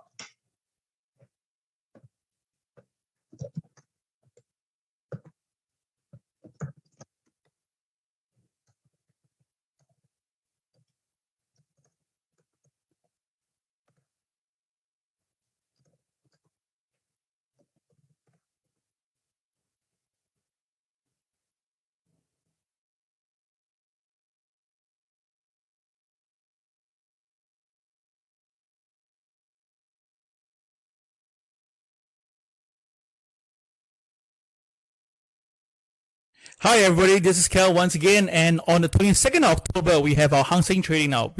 Hi everybody, this is Kel once again, and on the 22nd of October we have our Hang Seng trading now.